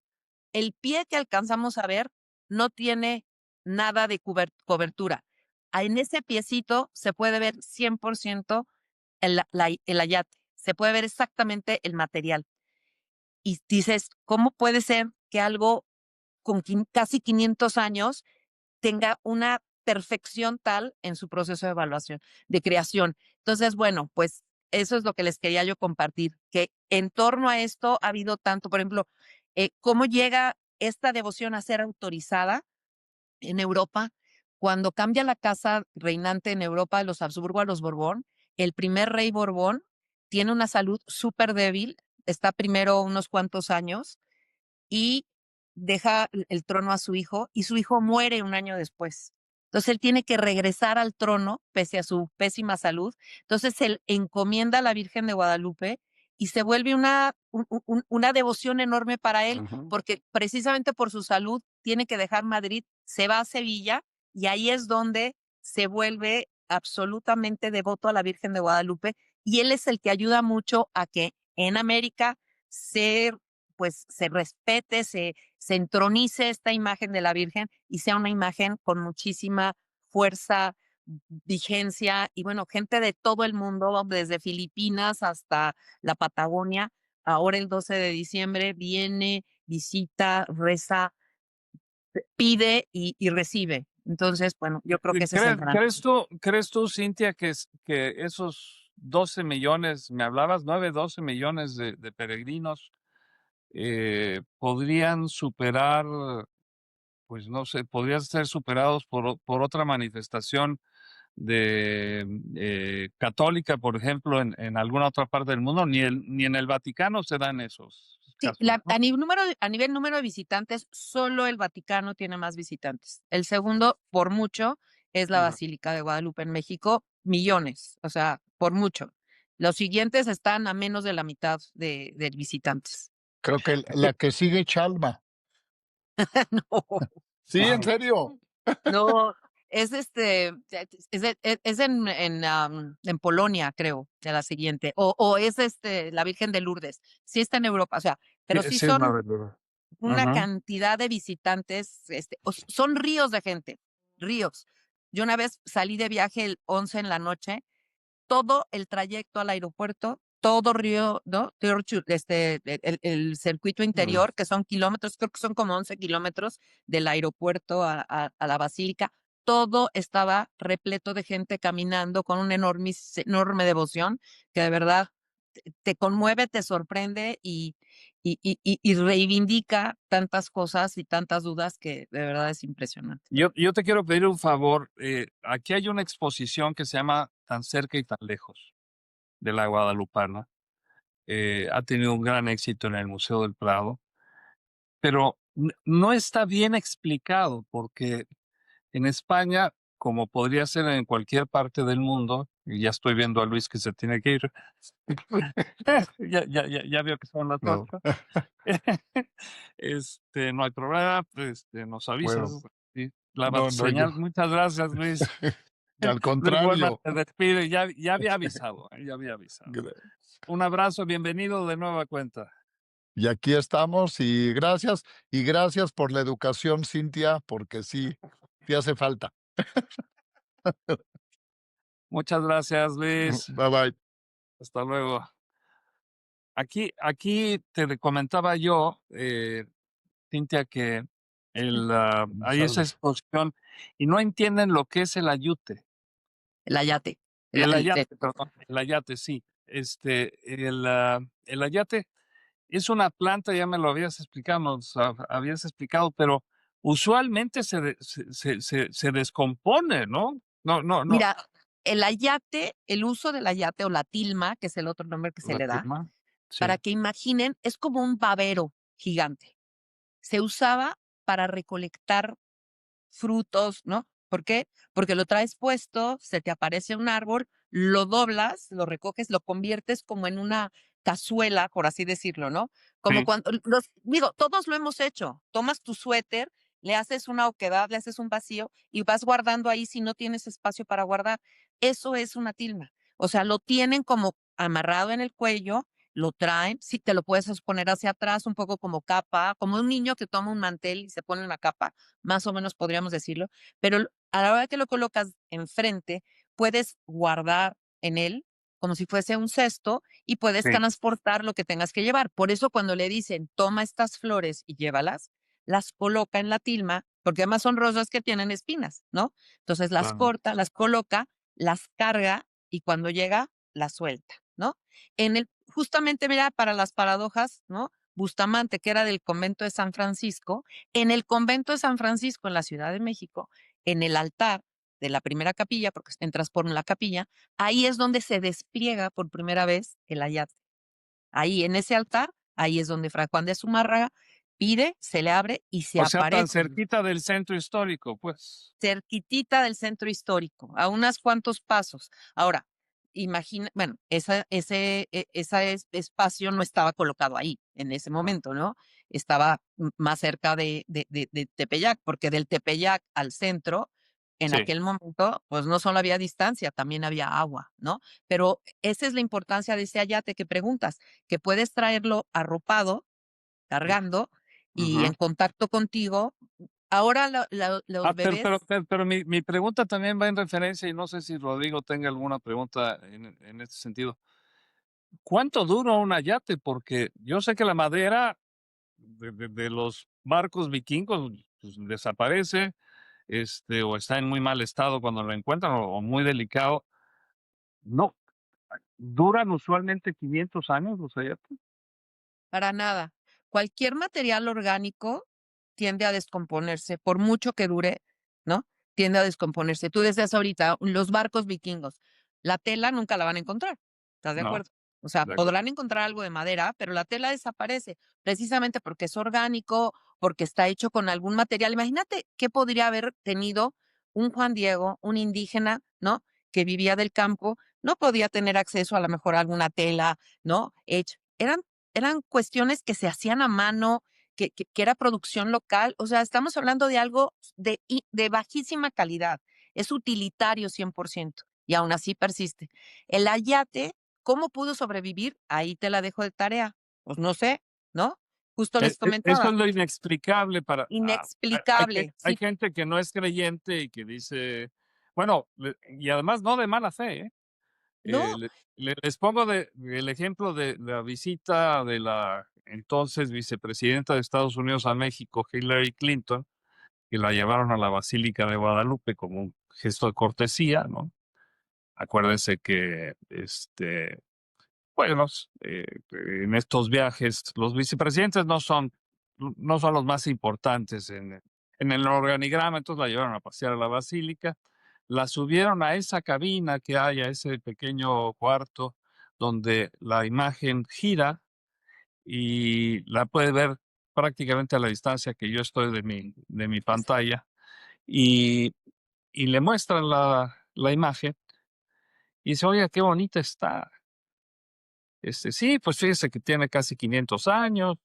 el pie que alcanzamos a ver no tiene nada de cobertura. En ese piecito se puede ver 100% el ayate, se puede ver exactamente el material. Y dices, ¿cómo puede ser que algo con casi 500 años tenga una perfección tal en su proceso de evaluación, de creación? Entonces, bueno, pues eso es lo que les quería yo compartir, que en torno a esto ha habido tanto, por ejemplo, cómo llega esta devoción a ser autorizada en Europa. Cuando cambia la casa reinante en Europa de los Habsburgo a los Borbón, el primer rey Borbón tiene una salud súper débil, está primero unos cuantos años y deja el trono a su hijo y su hijo muere un año después. Entonces él tiene que regresar al trono pese a su pésima salud. Entonces él encomienda a la Virgen de Guadalupe y se vuelve una devoción enorme para él, Ujú. porque precisamente por su salud tiene que dejar Madrid, se va a Sevilla y ahí es donde se vuelve absolutamente devoto a la Virgen de Guadalupe y él es el que ayuda mucho a que en América se respete, se entronice esta imagen de la Virgen y sea una imagen con muchísima fuerza, vigencia y bueno, gente de todo el mundo, desde Filipinas hasta la Patagonia. Ahora el 12 de diciembre viene, visita, reza, pide y recibe. Entonces, bueno, yo creo que ese es el gran. ¿Crees tú, Cintia, que esos 12 millones, me hablabas, 9, 12 millones de peregrinos podrían superar, pues no sé, podrían ser superados por otra manifestación católica, por ejemplo, en alguna otra parte del mundo? Ni en el Vaticano se dan esos Sí, casos, ¿no? a nivel número de visitantes, solo el Vaticano tiene más visitantes. El segundo, por mucho, es la Ajá. Basílica de Guadalupe en México, millones, o sea, por mucho. Los siguientes están a menos de la mitad de visitantes. Creo que la que sigue Chalma. No, Sí, en serio. no, es en Polonia, creo, de la siguiente. O es la Virgen de Lourdes. Sí está en Europa, o sea, pero sí Sí, es la son verdad. una cantidad de visitantes, son ríos de gente, ríos. Yo una vez salí de viaje el 11 en la noche, todo el trayecto al aeropuerto, todo Río, ¿no? El circuito interior, que son kilómetros, creo que son como 11 kilómetros del aeropuerto a la basílica, todo estaba repleto de gente caminando con una enorme devoción que de verdad te conmueve, te sorprende y reivindica tantas cosas y tantas dudas que de verdad es impresionante. Yo te quiero pedir un favor. Aquí hay una exposición que se llama Tan cerca y tan lejos, de la Guadalupana. Ha tenido un gran éxito en el Museo del Prado, pero no está bien explicado porque en España, como podría ser en cualquier parte del mundo, y ya estoy viendo a Luis que se tiene que ir, ya veo que son las No. 8. No hay problema, nos avisas. Bueno, Sí, no, no, yo. señal. Muchas gracias, Luis. Al Luis Buena contrario. te despide, ya había avisado, ya había avisado. Un abrazo, bienvenido de nueva cuenta. Y aquí estamos y gracias por la educación, Cintia, porque sí hace falta. Muchas gracias, Luis. Bye bye. Hasta luego. Aquí te comentaba yo, Cintia, que hay esa Sales. exposición y no entienden lo que es el ayute. El ayate. El ayate, perdón, el ayate, sí. El ayate es una planta, ya me lo habías explicado, habías explicado, pero usualmente se descompone, ¿no? No. Mira, el ayate, el uso del ayate o la tilma, que es el otro nombre que se La le da, firma, sí. para que imaginen, es como un babero gigante. Se usaba para recolectar frutos, ¿no? ¿Por qué? Porque lo traes puesto, se te aparece un árbol, lo doblas, lo recoges, lo conviertes como en una cazuela, por así decirlo, ¿no? Como Sí, cuando, digo, todos lo hemos hecho. Tomas tu suéter, le haces una oquedad, le haces un vacío y vas guardando ahí si no tienes espacio para guardar. Eso es una tilma. O sea, lo tienen como amarrado en el cuello, lo traen, sí, te lo puedes poner hacia atrás, un poco como capa, como un niño que toma un mantel y se pone una capa, más o menos podríamos decirlo, pero a la hora que lo colocas enfrente, puedes guardar en él como si fuese un cesto y puedes sí, transportar lo que tengas que llevar. Por eso cuando le dicen, toma estas flores y llévalas, las coloca en la tilma, porque además son rosas que tienen espinas, ¿no? Entonces las claro. corta, las coloca, las carga y cuando llega, las suelta, ¿no? Justamente, mira, para las paradojas, ¿no? Bustamante, que era del convento de San Francisco, en el convento de San Francisco, en la Ciudad de México, en el altar de la primera capilla, porque entras por la capilla, ahí es donde se despliega por primera vez el ayate. Ahí, en ese altar, ahí es donde Fray Juan de Zumárraga pide, se le abre y se O sea, tan aparece cerquita del centro histórico, pues. cerquitita del centro histórico, a unos cuantos pasos. Ahora, imagina, bueno, ese espacio no estaba colocado ahí en ese momento, ¿no? Estaba más cerca de Tepeyac, porque del Tepeyac al centro, en Sí. aquel momento, pues no solo había distancia, también había agua, ¿no? Pero esa es la importancia de ese ayate que preguntas, que puedes traerlo arropado, cargando y en Ujú. contacto contigo. Ahora los bebés, Pero mi pregunta también va en referencia, y no sé si Rodrigo tenga alguna pregunta en este sentido. ¿Cuánto dura un yate? Porque yo sé que la madera de los barcos vikingos pues, desaparece, o está en muy mal estado cuando lo encuentran, o muy delicado. No, duran usualmente 500 años los yates. para nada. Cualquier material orgánico tiende a descomponerse, por mucho que dure, ¿no? Tiende a descomponerse. Tú decías ahorita, los barcos vikingos, la tela nunca la van a encontrar, ¿estás de No, acuerdo? O sea, de acuerdo. podrán encontrar algo de madera, pero la tela desaparece, precisamente porque es orgánico, porque está hecho con algún material. Imagínate qué podría haber tenido un Juan Diego, un indígena, ¿no? Que vivía del campo, no podía tener acceso a lo mejor a alguna tela, ¿no? Hecha. Eran cuestiones que se hacían a mano, que era producción local. O sea, estamos hablando de algo de bajísima calidad. Es utilitario 100%, y aún así persiste. El ayate, ¿cómo pudo sobrevivir? Ahí te la dejo de tarea. Pues no sé, ¿no? Justo les Eso es comentaba, lo inexplicable para... inexplicable. hay Sí, gente que no es creyente y que dice, bueno, y además no de mala fe, ¿eh? no, Les pongo el ejemplo de la visita de la entonces vicepresidenta de Estados Unidos a México, Hillary Clinton, que la llevaron a la Basílica de Guadalupe como un gesto de cortesía, ¿no? Acuérdense que, bueno, en estos viajes los vicepresidentes no son los más importantes en el organigrama, entonces la llevaron a pasear a la Basílica, la subieron a esa cabina que hay, a ese pequeño cuarto donde la imagen gira y la puede ver prácticamente a la distancia que yo estoy de mi pantalla y, y le muestran la imagen y dice, oiga, qué bonita está. Sí, pues fíjese que tiene casi 500 años.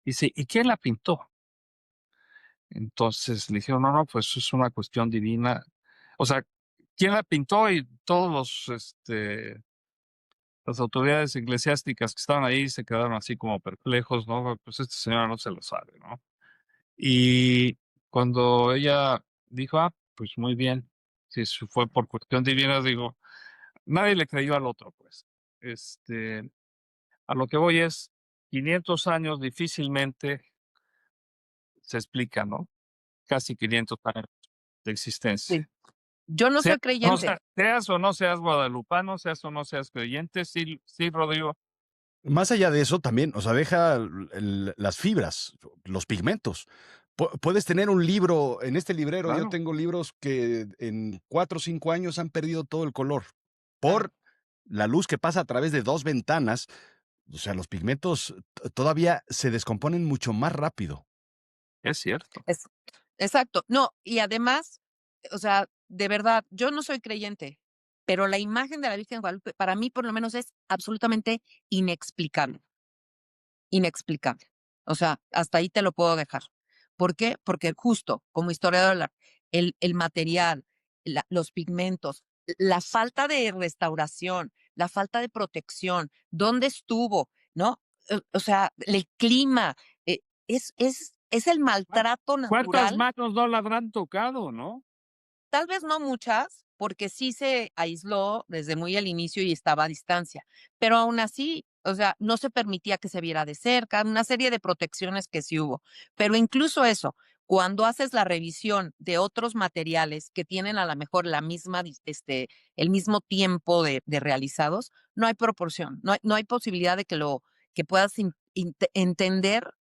Dice, ¿y quién la pintó? Entonces le dijeron, no, no, pues es una cuestión divina. O sea, ¿quién la pintó? Y todos las autoridades eclesiásticas que estaban ahí se quedaron así como perplejos, ¿no? Pues esta señora no se lo sabe, ¿no? Y cuando ella dijo, pues muy bien, si fue por cuestión divina, digo, nadie le creyó al otro, pues. A lo que voy es, 500 años difícilmente se explica, ¿no? Casi 500 años de existencia. sí. Yo no soy creyente. Seas o no seas guadalupano, seas o no seas creyente, sí, sí, Rodrigo. Más allá de eso, también, o sea, deja las fibras, los pigmentos. Puedes tener un libro, en este librero yo Claro. tengo libros que en 4 o 5 años han perdido todo el color Claro. por la luz que pasa a través de 2 ventanas. O sea, los pigmentos todavía se descomponen mucho más rápido. Es cierto. Es exacto. No, y además, o sea, de verdad, yo no soy creyente, pero la imagen de la Virgen de Guadalupe, para mí, por lo menos, es absolutamente inexplicable, inexplicable. O sea, hasta ahí te lo puedo dejar. ¿Por qué? Porque justo como historiador del arte, el material, los pigmentos, la falta de restauración, la falta de protección, dónde estuvo, ¿no? O sea, el clima, es el maltrato ¿Cuántas natural. manos no la habrán tocado, no? Tal vez no muchas, porque sí se aisló desde muy al inicio y estaba a distancia, pero aún así, o sea, no se permitía que se viera de cerca, una serie de protecciones que sí hubo. Pero incluso eso, cuando haces la revisión de otros materiales que tienen a lo mejor la misma, el mismo tiempo de realizados, no hay proporción, no hay posibilidad de que puedas entender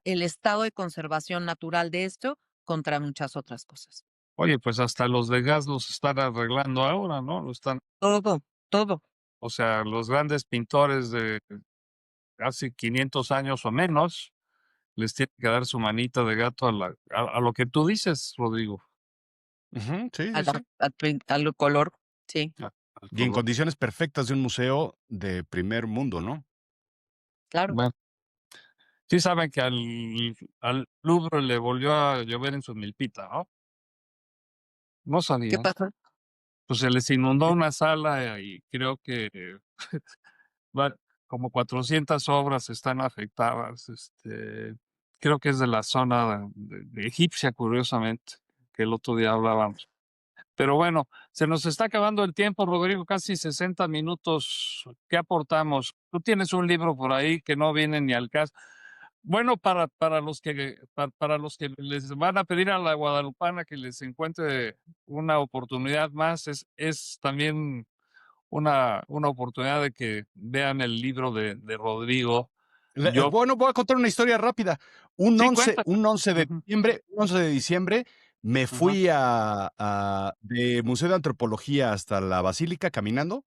el estado de conservación natural de esto contra muchas otras cosas. Oye, pues hasta los de gas los están arreglando ahora, ¿no? Todo, todo. O sea, los grandes pintores casi 500 años o menos, les tiene que dar su manita de gato a lo que tú dices, Rodrigo. Ujú, sí, A sí, la sí. al color, sí, Al Y en color. condiciones perfectas de un museo de primer mundo, ¿no? claro. Bueno, sí saben que al Louvre le volvió a llover en su milpita, ¿no? No ¿Qué sabían. pasó? Pues se les inundó una sala y creo que va- como 400 obras están afectadas. Creo que es de la zona de egipcia, curiosamente, que el otro día hablábamos. Pero bueno, se nos está acabando el tiempo, Rodrigo, casi 60 minutos. ¿Qué aportamos? Tú tienes un libro por ahí que no viene ni al caso. Bueno, para los que les van a pedir a la guadalupana que les encuentre una oportunidad más, es también una oportunidad de que vean el libro de Rodrigo. Yo, Bueno, voy a contar una historia rápida. Un sí, 11, cuenta. un 11 de Ujú, diciembre, un 11 de diciembre, me ujú, fui de Museo de Antropología hasta la Basílica caminando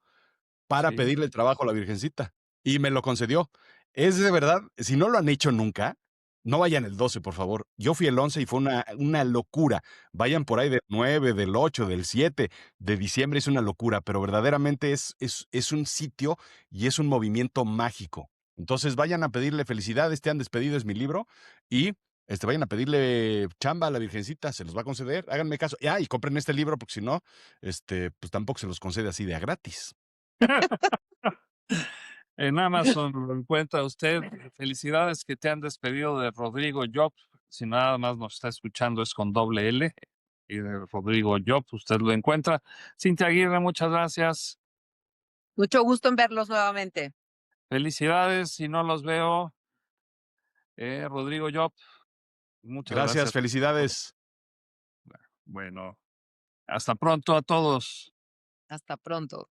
para sí. pedirle trabajo a la Virgencita y me lo concedió. Es de verdad, si no lo han hecho nunca, no vayan el 12, por favor. Yo fui el 11 y fue una locura. Vayan por ahí del 9, del 8, del 7 de diciembre, es una locura, pero verdaderamente es un sitio y es un movimiento mágico. Entonces vayan a pedirle felicidades, te han despedido, es mi libro, y vayan a pedirle chamba a la Virgencita, se los va a conceder, háganme caso. Y compren este libro, porque si no, pues tampoco se los concede así de a gratis. En Amazon lo encuentra usted. Felicidades que te han despedido de Rodrigo Job. Si nada más nos está escuchando es con doble L. Y de Rodrigo Job, usted lo encuentra. Cintia Aguirre, muchas gracias. Mucho gusto en verlos nuevamente. Felicidades. Si no los veo, Rodrigo Job, muchas Gracias, gracias. felicidades. Bueno, hasta pronto a todos. Hasta pronto.